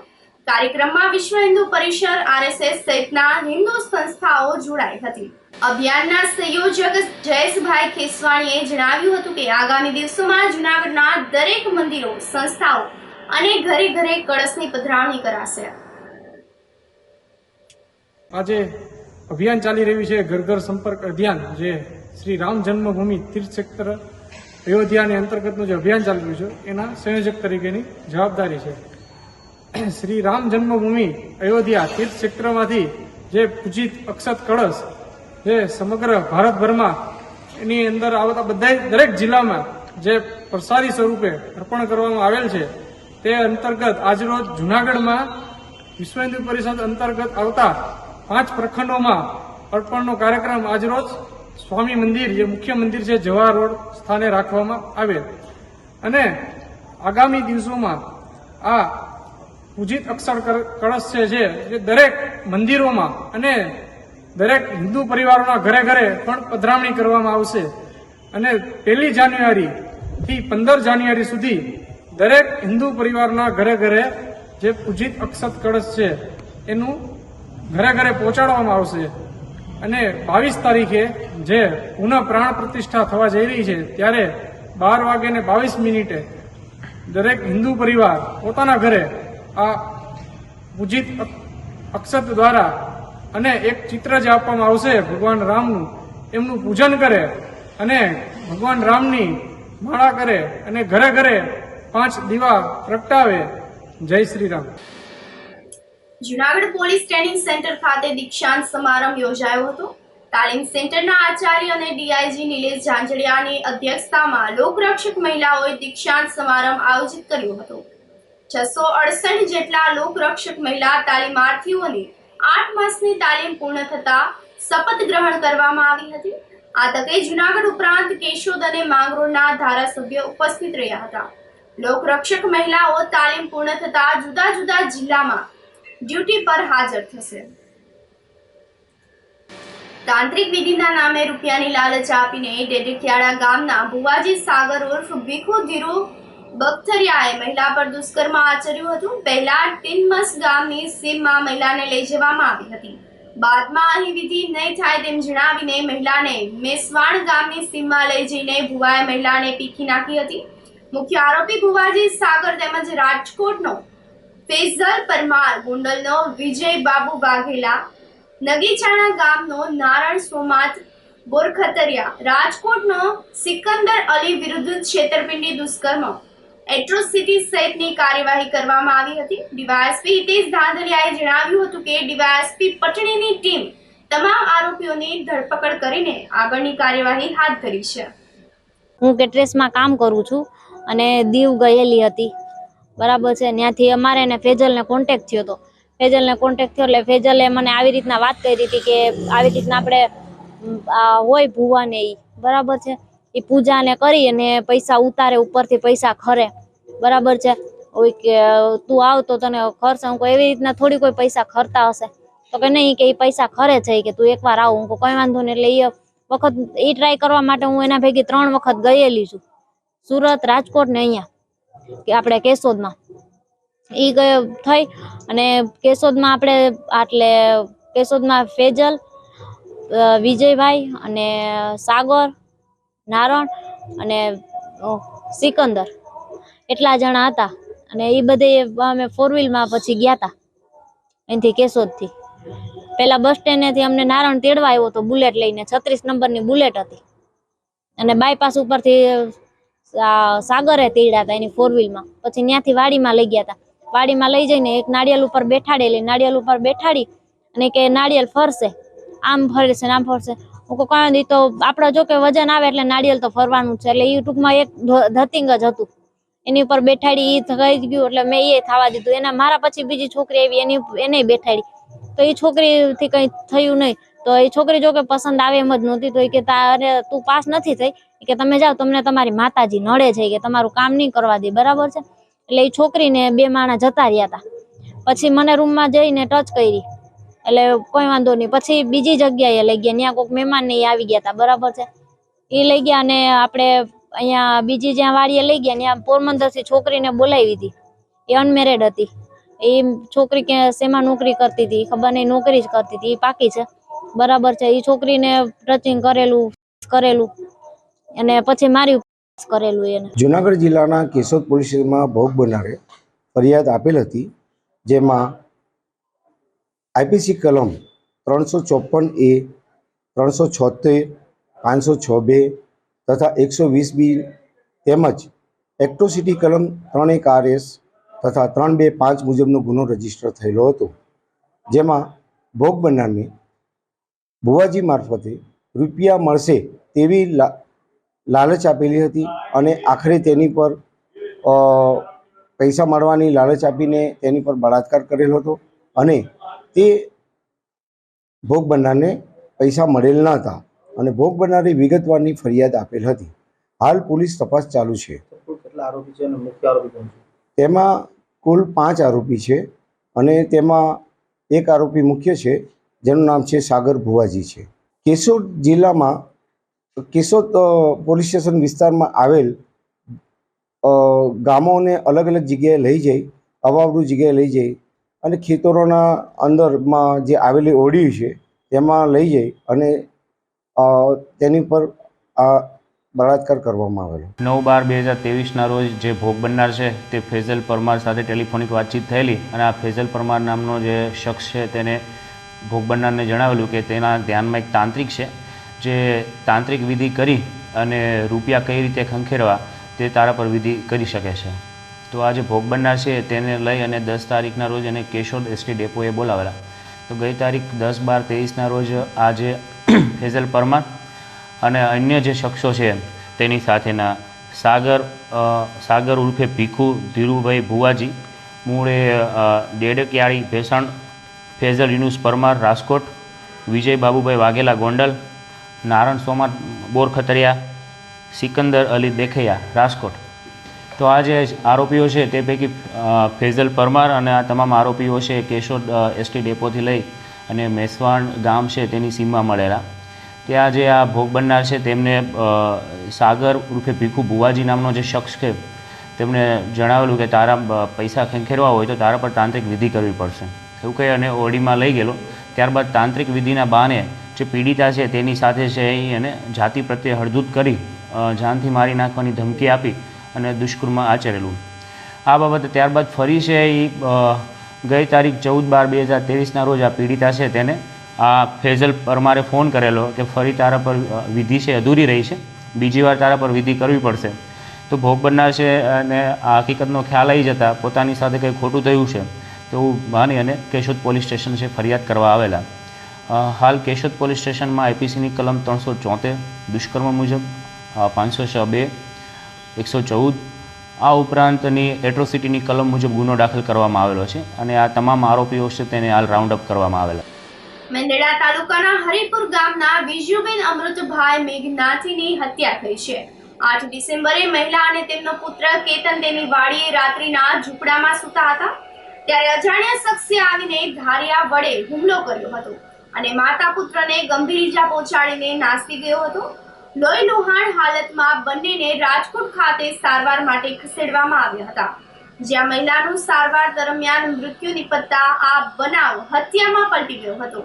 કાર્યક્રમમાં વિશ્વ હિન્દુ પરિષદ RSS સહિતના હિન્દુ સંસ્થાઓ જોડાઈ હતી. અભિયાનના સંયોજક જયેશભાઈ ખેસવાણીએ જણાવ્યું હતું કે આગામી દિવસોમાં જૂનાગઢના દરેક મંદિરો, સંસ્થાઓ અને ઘરે ઘરે કળશની પધરામણી કરાશે. આજે અભિયાન ચાલી રહ્યું છે ઘર ઘર સંપર્ક અભિયાન, જે શ્રી રામ જન્મભૂમિ તીર્થ ક્ષેત્ર અયોધ્યાની અંતર્ગતનું જે અભિયાન ચાલી રહ્યું છે એના સંયોજક તરીકેની જવાબદારી છે. શ્રી રામ જન્મભૂમિ અયોધ્યા તીર્થ ક્ષેત્રમાંથી જે પૂજિત અક્ષત કળશ જે સમગ્ર ભારતભરમાં એની અંદર આવતા બધા દરેક જિલ્લામાં જે પ્રસાદી સ્વરૂપે અર્પણ કરવામાં આવેલ છે, તે અંતર્ગત આજરોજ જૂનાગઢમાં વિશ્વ હિન્દુ પરિષદ અંતર્ગત આવતા 5 પ્રખંડોમાં અર્પણનો કાર્યક્રમ આજરોજ સ્વામી મંદિર, જે મુખ્ય મંદિર છે જવાહર રોડ સ્થાને રાખવામાં આવેલ. અને આગામી દિવસોમાં આ પૂજિત અક્ષર કળશ છે જે દરેક મંદિરોમાં અને દરેક હિન્દુ પરિવારોના ઘરે ઘરે પણ પધરામણી કરવામાં આવશે. અને 1 જાન્યુઆરી થી 15 જાન્યુઆરી સુધી દરેક હિન્દુ પરિવારના ઘરે ઘરે જે પૂજિત અક્ષત કળશ છે એનું ઘરે ઘરે પહોંચાડવામાં આવશે. અને 22 તારીખે જે પુનઃ પ્રાણ પ્રતિષ્ઠા થવા જઈ રહી છે ત્યારે 12:22 દરેક હિન્દુ પરિવાર પોતાના ઘરે આ પૂજિત અક્ષત દ્વારા અને એક ચિત્ર જે આપવામાં આવશે ભગવાન રામનું, એમનું પૂજન કરે અને ભગવાન રામની માળા કરે અને ઘરે ઘરે 5 દીવા પ્રગટાવે. જય Shri Ram. Junagadh police training centre ખાતે દીક્ષાંત સમારંભ યોજાયો હતો. તાલીમ સેન્ટરના આચાર્ય અને DIG નિલેશ ઝાંઝડિયાની અધ્યક્ષતામાં લોકરક્ષક મહિલાઓએ દીક્ષાંત સમારંભ આયોજિત કર્યો હતો. 668 જેટલા લોકરક્ષક મહિલા તાલીમાર્થીઓને 8 માસની તાલીમ પૂર્ણ થતા શપથ ગ્રહણ કરવામાં આવી હતી. આ તકે જૂનાગઢ ઉપરાંત કેશોદ અને માંગરોળના ધારાસભ્યો ઉપસ્થિત રહ્યા હતા. લોકરક્ષક મહિલાઓ તાલીમ પૂર્ણ થતા જુદા જુદા જિલ્લામાં ડ્યુટી પર હાજર થશે. તાંત્રિક વિધિના નામે રૂપિયાની લાલચ આપીને ડેડિયાળા ગામના ભુવાજી સાગર ઉર્ફ ભીખુ ધીરુ બખતરિયાએ મહિલા પર દુષ્કર્મ આચર્યું હતું. પહેલા ટીનમસ ગામની સીમમાં મહિલાને લઈ જવામાં આવી હતી. બાદમાં અહીં વિધિ નહીં થાય તેમ જણાવીને મહિલાને મેસવાણ ગામની સીમમાં લઈ જઈને ભુવાએ મહિલાને પીખી નાખી હતી. મુખ્ય આરોપી ભુવાજી સાગર તેમજ રાજકોટનો ફેઝલ પરમાર, ગુંડલનો વિજય બાબુ વાઘેલા, નગીચાણા ગામનો નારણ સોમાત બોરખતરિયા, રાજકોટનો સિકંદર અલી વિરુદ્ધ છેતરપિંડી, દુષ્કર્મ, એટ્રોસિટી સહિતની કાર્યવાહી કરવામાં આવી હતી. ડીવાયએસપી હિતેશ ધાંધલિયાએ જણાવ્યું હતું કે ડીવાયએસપી પટણીની ટીમ તમામ આરોપીઓની ધરપકડ કરીને આગળની કાર્યવાહી હાથ ધરી છે. હું કેટરેસમાં કામ કરું છું અને દીવ ગયેલી હતી, બરાબર છે. ત્યાંથી અમારે એને ફેજલને કોન્ટેક્ટ થયો હતો. ફેજલને કોન્ટેક્ટ થયો એટલે ફેજલે મને આવી રીતના વાત કરી હતી કે આવી રીતના આપણે હોય ભુવાને એ, બરાબર છે, એ પૂજાને કરી અને પૈસા ઉતારે, ઉપરથી પૈસા ખરે, બરાબર છે. હોય કે તું આવ તો તને ખર્ચ. હું એવી રીતના થોડી કોઈ પૈસા ખરતા હશે તો કે નહીં, કે એ પૈસા ખરે છે, કે તું એકવાર આવ. હું કોઈ વાંધો નહીં. એટલે એ વખત એ ટ્રાય કરવા માટે હું એના ભેગી 3 વખત ગયેલી છું, સુરત, રાજકોટ ને અહીંયા કે આપણે કેશોદમાં. એ થઈ અને કેશોદમાં આપણે એટલે કેશોદમાં ફેજલ, વિજયભાઈ અને સાગર, નારણ અને સિકંદર એટલા જણા હતા. અને એ બધે અમે 4 વ્હીલમાં પછી ગયા હતા અહીંથી કેશોદથી. પેલા બસ સ્ટેન્ડેથી અમને નારણ તેડવા આવ્યો હતો બુલેટ લઈને, 36 નંબરની બુલેટ હતી. અને બાયપાસ ઉપરથી સાગરે તેડ્યા હતા એની 4 વ્હીલમાં. પછી ત્યાંથી વાડીમાં લઈ ગયા હતા. વાડીમાં લઈ જઈને એક નાળિયેર ઉપર બેઠાડેલી, નાળિયેર ઉપર બેઠાડી અને કે નાળિયેર ફરશે, આમ ફરશે ને આમ ફરશે. હું કોઈ તો આપણા જો કે વજન આવે એટલે નાળિયેર તો ફરવાનું છે. એટલે એ ટૂંકમાં એક ધતિંગ જ હતું, એની ઉપર બેઠાડી. એ થઈ ગયું એટલે મેં એ થવા દીધું. એના મારા પછી બીજી છોકરી આવી, એને બેઠાડી. તો એ છોકરીથી કંઈ થયું નહીં. તો એ છોકરી જો કે પસંદ આવે એમ જ નહોતી. તો એ કે તારે તું પાસ નથી થઈ, કે તમે જાઓ, તમને તમારી માતાજી નડે છે, કે તમારું કામ નહીં કરવા દે, બરાબર છે. એટલે એ છોકરીને 2 માણસ જતા રહ્યા હતા. પછી મને રૂમમાં જઈને ટચ કરી, એટલે કોઈ વાંધો નહીં. પછી બીજી જગ્યાએ લઈ ગયા, ત્યાં કોઈક મહેમાન ને આવી ગયા હતા, બરાબર છે. એ લઈ ગયા અને આપણે અહીંયા બીજી જ્યાં વાડીએ લઈ ગયા ત્યાં પોરબંદરથી છોકરીને બોલાવી હતી. એ અનમેરેડ હતી. એ છોકરી કે શેમાં નોકરી કરતી હતી ખબર નહીં, નોકરી જ કરતી હતી, એ પાકી છે બરાબર છે. એ છોકરીને ટચિંગ કરેલું અને પછી મારી કરેલું એને. જુનાગઢ જિલ્લાના કેશોદ પોલીસ સ્ટેશનમાં ભોગ બનનારે ફરિયાદ આપેલ હતી, જેમાં આઈપીસી કલમ 354A, 376, 506B તથા 120B તેમજ એક્ટ્રોસિટી કલમ 3(1)RS તથા 3(2)(5) મુજબનો ગુનો રજીસ્ટર થયેલો હતો, જેમાં ભોગ બનનારને ભુવાજી મારફતે રૂપિયા મળશે તેવી લાલચ આપેલી હતી અને આખરે તેની પર પૈસા મળવાની લાલચ આપીને તેની પર બળાત્કાર કરેલો હતો અને તે ભોગ બનનારને પૈસા મળેલ ન હતા અને ભોગ બનનારી વિગતવારની ફરિયાદ આપેલ હતી. હાલ પોલીસ તપાસ ચાલુ છે. કેટલા આરોપી છે અને મુખ્ય આરોપી કોણ છે? તેમાં કુલ 5 આરોપી છે અને તેમાં એક આરોપી મુખ્ય છે, જેનું નામ છે સાગર ભુવાજી છે. કેશોદ જિલ્લામાં કેશોદ પોલીસ સ્ટેશન વિસ્તારમાં આવેલ ગામોને અલગ અલગ જગ્યાએ લઈ જઈ, અવાવરૂ જગ્યાએ લઈ જઈ અને ખેતરોના અંદરમાં જે આવેલી ઓરડી છે તેમાં લઈ જઈ અને તેની પર બળાત્કાર કરવામાં આવેલો. 9/12/2023ના રોજ જે ભોગ બનનાર છે તે ફેઝલ પરમાર સાથે ટેલિફોનિક વાતચીત થયેલી અને આ ફેઝલ પરમાર નામનો જે શખ્સ છે તેને ભોગ બનનારને જણાવેલું કે તેના ધ્યાનમાં એક તાંત્રિક છે, જે તાંત્રિક વિધિ કરી અને રૂપિયા કઈ રીતે ખંખેરવા તે તારા પર વિધિ કરી શકે છે. તો આ જે ભોગ બનનાર છે તેને લઈ અને 10 તારીખના રોજ એને કેશોદ એસટી ડેપોએ બોલાવેલા. તો ગઈ તારીખ 10/12/23ના રોજ આ જે ફેઝલ પરમાર અને અન્ય જે શખ્સો છે તેની સાથેના સાગર ઉર્ફે ભીખુ ધીરુભાઈ ભુવાજી, મૂળે ડેડકયાળી ભેસાણ, ફેઝલ યુનુસ પરમાર રાજકોટ, વિજય બાબુભાઈ વાઘેલા ગોંડલ, નારણ સોમાર બોરખતરિયા, સિકંદર અલી દેખૈયા રાજકોટ. તો આ જે આરોપીઓ છે તે પૈકી ફેઝલ પરમાર અને આ તમામ આરોપીઓ છે કેશોદ એસટી ડેપોથી લઈ અને મેસવાણ ગામ છે તેની સીમમાં મળેલા. ત્યાં જે આ ભોગ બનનાર છે તેમને સાગર ઉર્ફે ભીખુ ભુવાજી નામનો જે શખ્સ છે તેમણે જણાવેલું કે તારા પૈસા ખંખેરવા હોય તો તારા પર તાંત્રિક વિધિ કરવી પડશે એવું કહી અને ઓરડીમાં લઈ ગયેલો. ત્યારબાદ તાંત્રિક વિધિના બહાને જે પીડિતા છે તેની સાથે છે એ અને જાતિ પ્રત્યે હળધૂત કરી જાનથી મારી નાખવાની ધમકી આપી અને દુષ્કર્મ આચરેલું. આ બાબતે ત્યારબાદ ફરી છે એ ગઈ તારીખ 14/12/2023ના રોજ આ પીડિતા છે તેને આ ફેઝલ પરમારે ફોન કરેલો કે ફરી તારા પર વિધિ છે અધૂરી રહી છે, બીજી વાર તારા પર વિધિ કરવી પડશે. તો ભોગ બનનાર છે અને આ હકીકતનો ખ્યાલ આવી જતાં પોતાની સાથે કંઈ ખોટું થયું છે તેવું માની અને કેશોદ પોલીસ સ્ટેશન છે ફરિયાદ કરવા આવેલા. હાલ કેશોદ પોલીસ સ્ટેશનમાં આઈપીસીની કલમ 374 દુષ્કર્મ મુજબ, 506(2), 114 આ ઉપરાંતની એટ્રોસિટીની કલમ મુજબ ગુનો દાખલ કરવામાં આવેલો છે અને આ તમામ આરોપીઓ છે તેને હાલ રાઉન્ડ અપ કરવામાં આવેલા. મેંદરડા તાલુકાના હરિપુર ગામના વિજુબેન અમૃતભાઈ મેઘનાથીની હત્યા થઈ છે. 8 ડિસેમ્બરે મહિલા અને તેમનો પુત્ર કેતન તેની વાડીએ રાત્રિના ઝૂંપડામાં સૂતા હતા ત્યારે અજાણ્યા શખ્સે આવીને ધારિયા વડે હુમલો કર્યો હતો અને માતા પુત્રને ગંભીર ઈજા પહોંચાડીને નાસી ગયો હતો. લોહી લુહાણ હાલતમાં બંનેને રાજકોટ ખાતે સારવાર માટે ખસેડવામાં આવ્યા હતા, જ્યાં મહિલાનું સારવાર દરમિયાન મૃત્યુ નિપજતા આ બનાવ હત્યામાં પલટી ગયો હતો.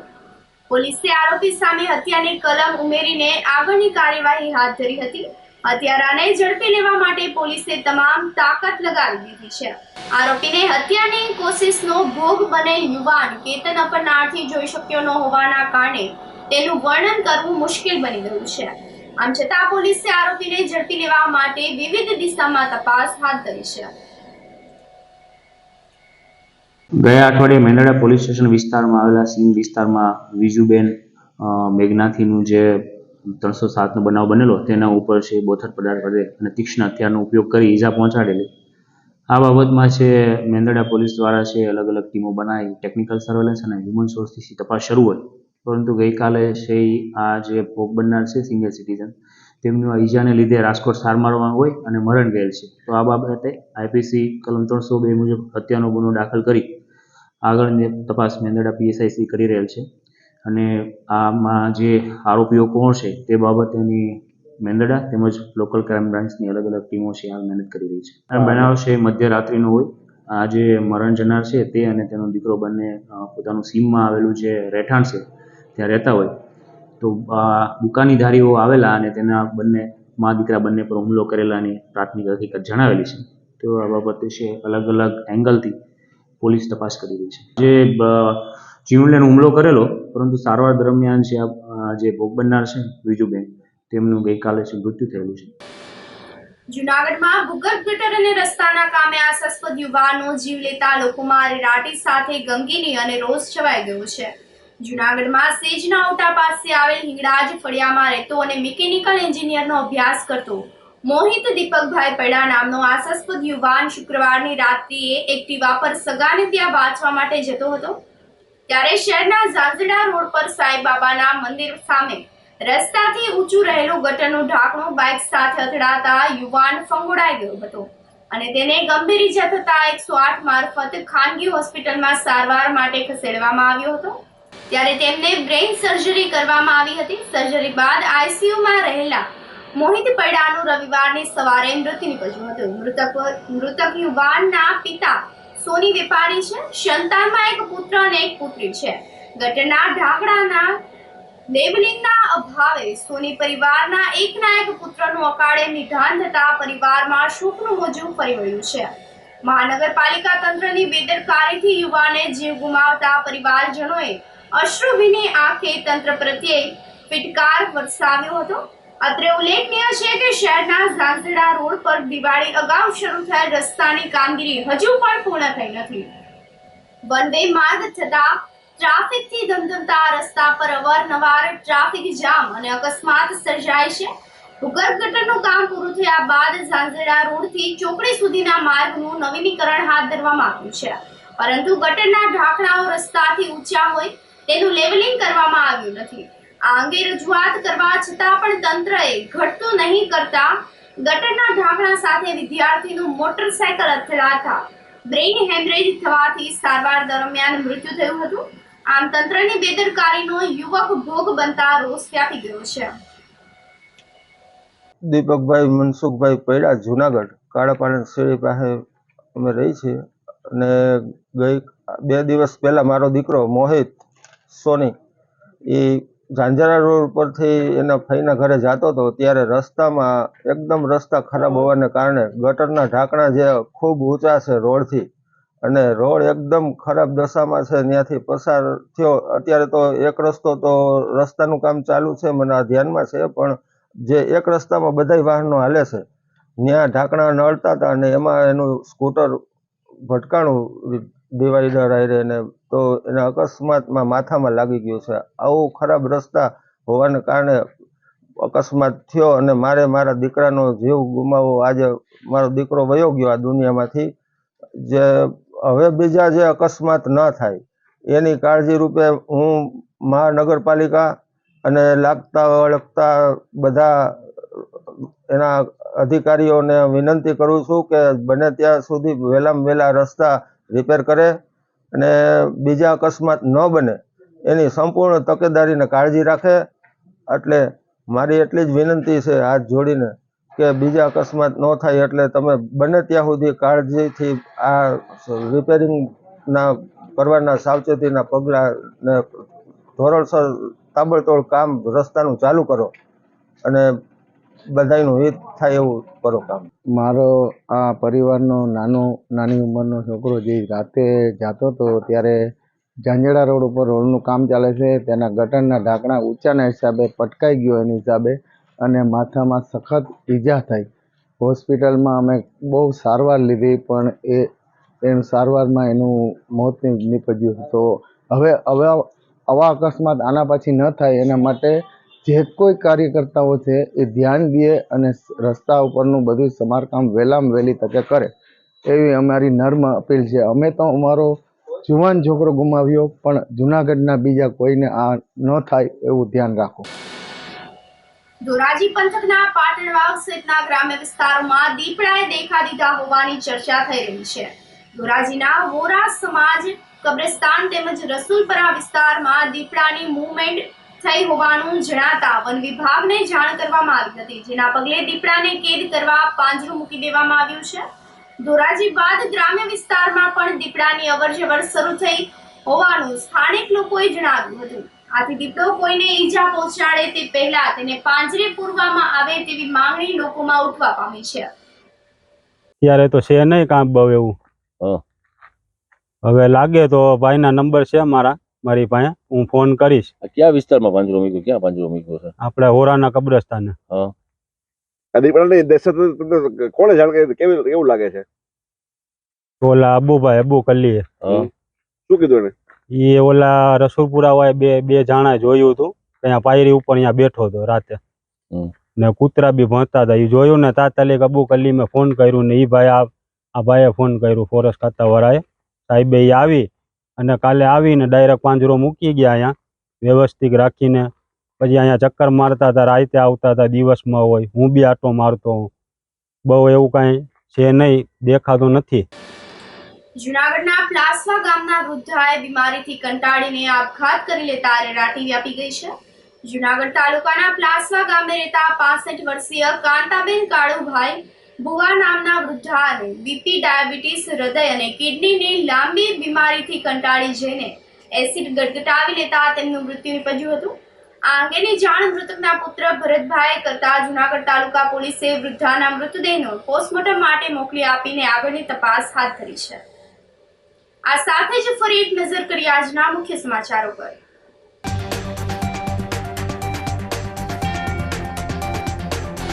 પોલીસે આરોપી સામે હત્યાની કલમ ઉમેરીને આગળની કાર્યવાહી હાથ ધરી હતી. હત્યારાને ઝડપી લેવા માટે પોલીસે તમામ તાકાત લગાવી દીધી છે. આરોપીને હત્યાની કોશિશનો ભોગ બનેલ યુવાન કેતન અપરનારથી જોઈ શક્યો ન હોવાના કારણે તેનું વર્ણન કરવું મુશ્કેલ બની ગયું છે. આમ છતાં પોલીસે આરોપીને ઝડપી લેવા માટે વિવિધ દિશામાં તપાસ હાથ ધરી છે. ગયા અઠવાડિયે મેંદરડા પોલીસ સ્ટેશન વિસ્તારમાં આવેલા સીમ વિસ્તારમાં વિજુબેન મેઘનાથીનું જે 307નો બનાવ બનેલો તેના ઉપર છે બોથડ પદાર્થ વડે અને તીક્ષ્ણ હથિયારનો ઉપયોગ કરી ઈજા પહોંચાડેલી. આ બાબતમાં છે મેંદરડા પોલીસ દ્વારા છે અલગ અલગ ટીમો બનાવી ટેકનિકલ સર્વેલન્સ અને હ્યુમન સોર્સથી તપાસ શરૂ હોય, પરંતુ ગઈકાલે છે આ જે ભોગ બનનાર છે સિનિયર સિટીઝન તેમનું આ ઈજાને લીધે રાજકોટ સારવારમાં હોય અને મરણ ગયેલ છે. તો આ બાબતે આઈપીસી કલમ 302 મુજબ હત્યાનો ગુનો દાખલ કરી આગળની તપાસ મેંદરડા PSI કરી રહેલ છે અને આમાં જે આરોપીઓ કોણ છે તે બાબતેની મેંદરડા તેમજ લોકલ ક્રાઇમ બ્રાન્ચની અલગ અલગ ટીમો છે હાલ મહેનત કરી રહી છે. આ બનાવ છે મધ્યરાત્રિનો હોય આ જે મરણ જનાર છે તે અને તેનો દીકરો બંને પોતાનું સીમમાં આવેલું જે રહેઠાણ છે ત્યાં રહેતા હોય, તો દુકાનીધારીઓ આવેલા અને તેના બંને મા દીકરા બંને પર હુમલો કરેલાની પ્રાથમિક હકીકત જણાવેલી છે. તો આ બાબત વિશે અલગ અલગ એંગલથી પોલીસ તપાસ કરી રહી છે. જે જીવલેણ હુમલો કરેલો પરંતુ સારવાર દરમિયાન જે ભોગ બનનાર છે વિજુબેન, તેમનું ગઈકાલે મૃત્યુ થયેલું છે. જૂનાગઢમાં ભૂગર્ભ ગટર અને રસ્તાના કામે આશાસ્પદ યુવાનનો જીવ લેતા લોકોમાં અરેરાટી સાથે ગમગીની અને રોષ છવાઈ ગયો છે. જૂનાગઢમાં સેજના ઓટા પાસે આવેલ હિંગળાજ ફળિયામાં રહેતો અને મિકેનિકલ એન્જિનિયરનો અભ્યાસ કરતો મોહિત દીપકભાઈ પૈડા નામનો આશાસ્પદ યુવાન શુક્રવારની રાત્રિએ એક્ટિવા પર સગાને ત્યાં વાંચવા માટે જતો હતો. ત્યારે શહેરના ઝાંઝડા રોડ પર સાંઈબાબાના મંદિર સામે રસ્તાથી ઊંચું રહેલું ગટરનું ઢાંકણું બાઇક સાથે અથડાતા યુવાન ફંગોળાઈ ગયો હતો અને તેને ગંભીર ઈજા થતા 108 મારફત ખાનગી હોસ્પિટલમાં સારવાર માટે ખસેડવામાં આવ્યો હતો. ત્યારે તેમને બ્રેઇન સર્જરી કરવામાં આવી હતી. સર્જરી બાદ આઈસીયુમાં રહેલા મોહિત પૈડાનું રવિવારની સવારે મૃત્યુ નિપજ્યું હતું. મૃતક યુવાનના પિતા સોની વેપારી છે. સંતાનમાં એક પુત્ર અને એક પુત્રી છે. ગટરના ઢાંકણાના લેબલિંગના અભાવે સોની પરિવારના એકના એક પુત્રનું અકાળે નિધન થતા પરિવારમાં શોકનું મોજું ફરી વળ્યું છે. મહાનગરપાલિકા તંત્રની બેદરકારીથી યુવાને જીવ ગુમાવતા પરિવારજનોએ અશ્રુભીની આંખે તંત્ર પ્રત્યે ફિટકાર વરસાવ્યો હતો. અત્રે ઉલ્લેખનીય છે કે શહેરના ઝાંઝડા રોડ પર દિવાળી અગાઉ શરૂ થયેલ રસ્તાની કામગીરી હજુ પણ પૂર્ણ થઈ નથી. વન વે માર્ગ થતા ટ્રાફિકથી ધમધમતા રસ્તા પર અવારનવાર ટ્રાફિક જામ અને અકસ્માત સર્જાય છે. ભૂગર્ભ ગટરનું કામ પૂરું થયા બાદ ઝાંઝડા રોડથી ચોકડી સુધીના માર્ગનું નવીનીકરણ હાથ ધરવામાં આવ્યું છે, પરંતુ ગટરના ઢાંકણાઓ રસ્તાથી ઊંચા હોય તેનું લેવલિંગ કરવામાં આવ્યું નથી. આ અંગે રજૂઆત કરવા છતાં પણ તંત્રએ ઘટતું નહીં કરતા ગટરના ઢાંકણા સાથે વિદ્યાર્થીનું મોટરસાયકલ અથડાતા બ્રેઇન હેમરેજ થવાથી સારવાર દરમિયાન મૃત્યુ થયું હતું. આમ તંત્રની બેદરકારીનો યુવક ભોગ બનતા રોષ વ્યાપી ગયો છે. દીપકભાઈ મનસુખભાઈ પૈડા, જુનાગઢ કાળાપાણી શેરી પાસે અમે રહી છીએ અને ગઈ 2 દિવસ પહેલાં મારો દીકરો મોહિત સોની એ ઝાંઝરા રોડ પરથી એના ફઈના ઘરે જતો હતો. ત્યારે રસ્તામાં એકદમ રસ્તા ખરાબ હોવાને કારણે ગટરના ઢાંકણા જે ખૂબ ઊંચા છે રોડથી અને રોડ એકદમ ખરાબ દશામાં છે, ત્યાંથી પસાર થયો. અત્યારે તો એક રસ્તો તો રસ્તાનું કામ ચાલુ છે, મને આ ધ્યાનમાં છે, પણ જે એક રસ્તામાં બધા વાહનો હાલે છે ત્યાં ઢાંકણા નળતા હતા અને એમાં એનું સ્કૂટર ભટકાણું ડિવાઈડર આવીને એને, તો એના અકસ્માતમાં માથામાં લાગી ગયું છે. આવું ખરાબ રસ્તા હોવાને કારણે અકસ્માત થયો અને મારે મારા દીકરાનો જીવ ગુમાવવો. આજે મારો દીકરો વયો ગયો આ દુનિયામાંથી. જે હવે બીજા જે અકસ્માત ન થાય એની કાળજી રૂપે હું મહાનગરપાલિકા અને લાગતા વળગતા બધા એના અધિકારીઓને વિનંતી કરું છું કે બને ત્યાં સુધી વહેલામાં વહેલા રસ્તા રિપેર કરે અને બીજા અકસ્માત ન બને એની સંપૂર્ણ તકેદારીને કાળજી રાખે. એટલે મારી એટલી જ વિનંતી છે હાથ જોડીને કે બીજા અકસ્માત ન થાય એટલે તમે બને ત્યાં સુધી કાળજીથી આ રિપેરિંગના કરવાના સાવચેતીના પગલાંને ધોરણસર તાબડતોડ કામ રસ્તાનું ચાલુ કરો અને બધાનું હિત થાય એવું કરો કામ. મારો આ પરિવારનો નાની ઉંમરનો છોકરો જે રાતે જતો હતો ત્યારે ઝાંઝડા રોડ ઉપર રોડનું કામ ચાલે છે, તેના ગટરના ઢાંકણા ઊંચાના હિસાબે પટકાઈ ગયો એની હિસાબે અને માથામાં સખત ઈજા થઈ. હોસ્પિટલમાં અમે બહુ સારવાર લીધી પણ એનું સારવારમાં એનું મોત નીપજ્યું. તો હવે આવા અકસ્માત આના પછી ન થાય એના માટે જે કોઈ કાર્યકર્તાઓ છે એ ધ્યાન દે અને રસ્તા ઉપરનું બધું સમારકામ વહેલામાં વહેલી તકે કરે એવી અમારી નર્મ અપીલ છે. અમે તો અમારો જુવાન છોકરો ગુમાવ્યો, પણ જૂનાગઢના બીજા કોઈને આ ન થાય એવું ધ્યાન રાખો. ધોરાજી પંથકના પાટણવાવ સહિતના ગ્રામ્ય વિસ્તારોમાં દીપડાએ દેખા દીધા હોવાની ચર્ચા થઈ રહી છે. ધોરાજીના વોરા સમાજ કબ્રસ્તાન તેમજ રસુલપરા વિસ્તારમાં દીપડાની મૂવમેન્ટ થઈ હોવાનું જણાતા વન વિભાગને જાણ કરવામાં આવી હતી, જેના પગલે દીપડાને કેદ કરવા પાંજરું મૂકી દેવામાં આવ્યું છે. ધોરાજી બાદ ગ્રામ્ય વિસ્તારમાં પણ દીપડાની અવરજવર શરૂ થઈ હોવાનું સ્થાનિક લોકોએ જણાવ્યું હતું. આથી દીપડો કોઈને ઈજા પહોંચાડે તે પહેલા તેને પાંજરે પૂરવામાં આવે તેવી માંગણી લોકોમાં ઉઠવા પામી છે. ત્યારે તો છે નહીં કામ બહુ એવું. હવે લાગે તો ભાઈના નંબર છે મારી પાસે, હું ફોન કરીશ. ક્યાં વિસ્તારમાં પાંજરો મૂક્યો? ક્યાં પાંજરો મૂક્યો છે? આપણે હોરાના કબ્રસ્તાને. દીપડાની દહેશત કોણે જાણ કરી? કેવું લાગે છે? ઓલા અબુભાઈ અબુ કલ્લીએ. શું કીધું એને? એ ઓલા રસુલપુરા હોય બે જાણા જોયું હતું, ત્યાં પાયરી ઉપર અહીંયા બેઠો હતો રાતે, ને કૂતરા બી ભણતા હતા. એ જોયું ને તાત્કાલિક અબુ કલ્લી મેં ફોન કર્યું ને એ ભાઈ આ ભાઈએ ફોન કર્યું, ફોરેસ્ટ ખાતા વાળાએ. સાહેબે એ આવી અને કાલે આવીને ડાયરેક્ટ પાંજરો મૂકી ગયા અહીંયા વ્યવસ્થિત રાખીને. પછી અહીંયા ચક્કર મારતા હતા, રાતે આવતા હતા, દિવસમાં હોય. હું બી આટો મારતો હું. બહુ એવું કાંઈ છે નહીં, દેખાતું નથી. જૂનાગઢના પ્લાસવા ગામના વૃદ્ધાએ બીમારીથી કંટાળીને આપઘાત કરી લેતા રેરાટી વ્યાપી ગઈ છે. જૂનાગઢ તાલુકાના પ્લાસવા ગામે રહેતા 65 વર્ષીય કાંતાબેન કાળુભાઈ બુવા નામના વૃદ્ધાને બીપી, ડાયાબિટીસ, હૃદય અને કિડનીની લાંબી બીમારીથી કંટાળી જઈને એસિડ ગટગટાવી લેતા તેમનું મૃત્યુ નીપજ્યું હતું. આ અંગેની જાણ મૃતકના પુત્ર ભરતભાઈએ કરતા જૂનાગઢ તાલુકા પોલીસે વૃદ્ધાના મૃતદેહનો પોસ્ટમોર્ટમ માટે મોકલી આપીને આગળની તપાસ હાથ ધરી છે. આ સાથે જ ફરી એક નજર કરી આજના મુખ્ય સમાચારો પર.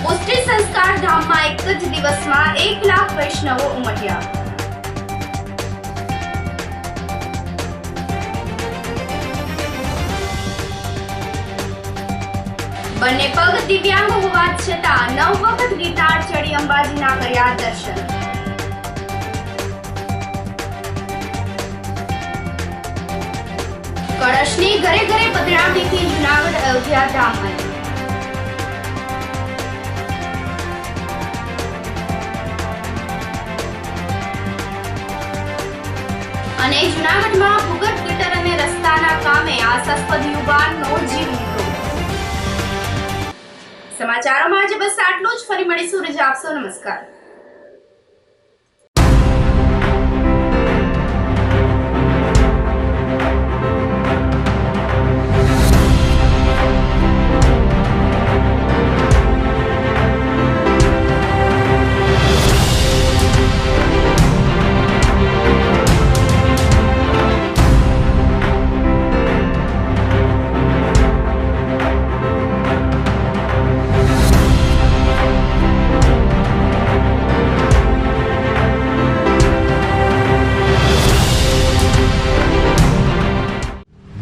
પુષ્ટિ સંસ્કાર ધામમાં એક જ દિવસમાં 1 લાખ વૈષ્ણવો ઉમટ્યા. બંને પગ દિવ્યાંગ હોવા છતાં 9 વખત ગિરનાર ચડી અંબાજીના કર્યા દર્શન. કળશની ઘરે ઘરે પધરામણીથી જૂનાગઢ અયોધ્યા ધામમાં. અને જૂનાગઢમાં ભૂગર્ભ ગટર અને રસ્તાના કામે આશાસ્પદ યુવાનનો જીવ નીકળ્યો. સમાચારોમાં આજે બસ આટલું જ. ફરી મળીશું. રજા આપશો. નમસ્કાર.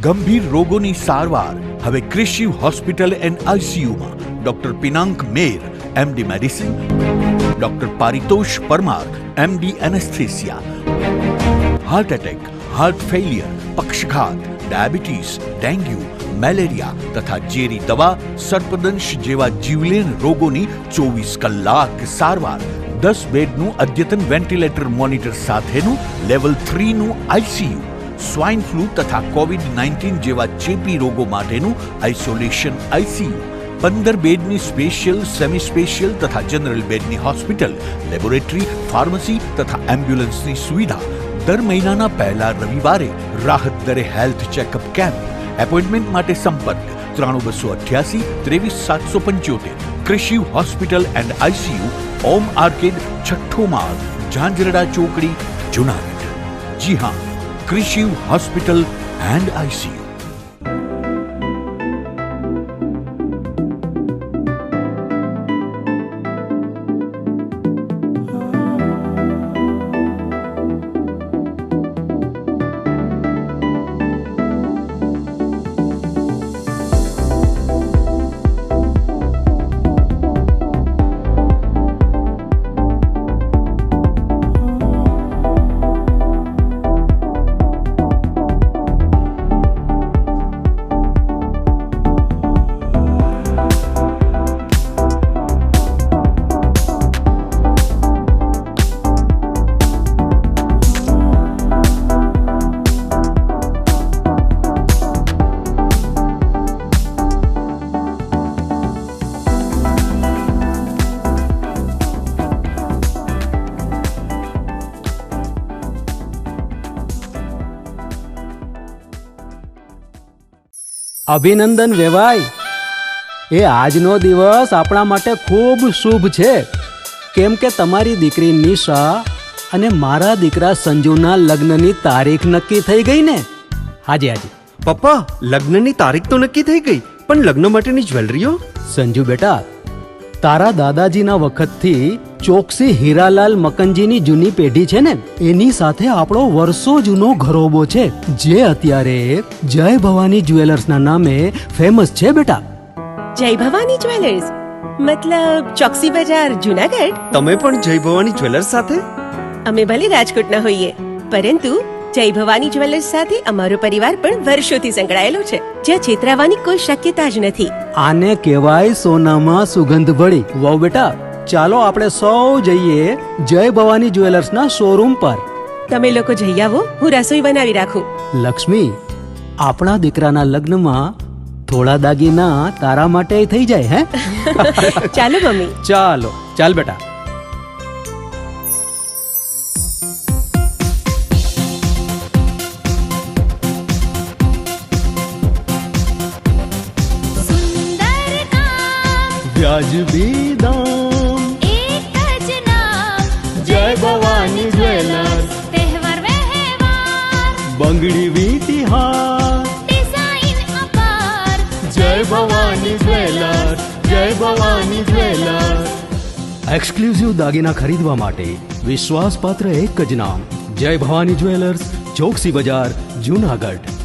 ગંભીર રોગોની સારવાર હવે કૃષિ હોસ્પિટલ એન્ડ આઈસીયુમાં doctor Pinank Mer, MD medicine, doctor Paritosh Parmar, MD anaesthesia. Heart attack, heart failure, પક્ષઘાત, ડાયાબિટીસ, ડેન્ગ્યુ, મેલેરિયા તથા ઝેરી દવા, સર્પદંશ જેવા જીવલેણ રોગોની 24 કલાક સારવાર. 10 બેડનું અદ્યતન વેન્ટિલેટર મોનિટર સાથેનું લેવલ 3નું આઈસીયુ. સ્વાઇન ફ્લૂ તથા કોવિડ-19 જેવા ચેપી રોગો માટેનું આઇસોલેશન આઈસીયુ. 15 બેડની સ્પેશિયલ, સેમી સ્પેશિયલ તથા જનરલ બેડની હોસ્પિટલ, લેબોરેટરી, ફાર્મસી તથા એમ્બ્યુલન્સની સુવિધા. દર મહિનાના પહેલા રવિવારે રાહત દરે હેલ્થ ચેકઅપ કેમ્પ. એપોઇન્ટમેન્ટ માટે સંપર્ક 9288 23775. કૃષિ hospital and ICU, Om arcade, છઠ્ઠો માળ, ઝાંઝરડા ચોકડી, જૂનાગઢ. જી હા, કૃષિ હોસ્પિટલ એન્ડ આઈસીયુ. અભિનંદન વેવાઈ. એ આજનો દિવસ આપણા માટે ખૂબ શુભ છે, કેમ કે તમારી દીકરી નિશા અને મારા દીકરા સંજુના લગ્નની તારીખ નક્કી થઈ ગઈ ને. હાજી હાજી. પપ્પા, લગ્નની તારીખ તો નક્કી થઈ ગઈ, પણ લગ્ન માટેની જ્વેલરીઓ? સંજુ બેટા, તારા દાદાજીના વખતથી ચોકસી હીરાલાલ મકનજીની જૂની પેઢી છે ને, એની સાથે આપણો વર્ષો જૂનો ઘરોબો છે, જે અત્યારે જય ભવાની જ્વેલર્સના નામે ફેમસ છે બેટા. જય ભવાની જ્વેલર્સ મતલબ ચોકસી બજાર જુનાગઢ? તમે પણ જય ભવાની જ્વેલર્સ સાથે? અમે ભલે રાજકોટના હોઈએ, પરંતુ જય ભવાની જ્વેલર્સ સાથે અમારો પરિવાર પણ વર્ષોથી સંકળાયેલો છે, જ્યાં છેતરાવાની કોઈ શક્યતા જ નથી. આને કહેવાય સોનામાં સુગંધ ભળી. વાવ બેટા, ચાલો આપણે સૌ જઈએ જય ભવાની જ્વેલર્સના શોરૂમ પર. તમે લોકો જઈ આવો, હું રસોઈ બનાવી રાખું. લક્ષ્મી, આપણા દીકરાના લગ્નમાં થોડા દાગીના તારા માટે થઈ જાય. હે ચાલો મમ્મી. ચાલો ચાલ બેટા. વ્યાજબી દામ, એક જ નામ, જય ભવાની જ્વેલર્સ. તહેવાર વ્યવહાર, બંગડી વીટી હાર, ડિઝાઇન અપાર, જય ભવાની જ્વેલર્સ, જય ભવાની જ્વેલર્સ. એક્સક્લુઝિવ દાગીના ખરીદવા માટે વિશ્વાસપાત્ર એક જ નામ, જય ભવાની જ્વેલર્સ, ચોકસી બજાર, જુનાગઢ.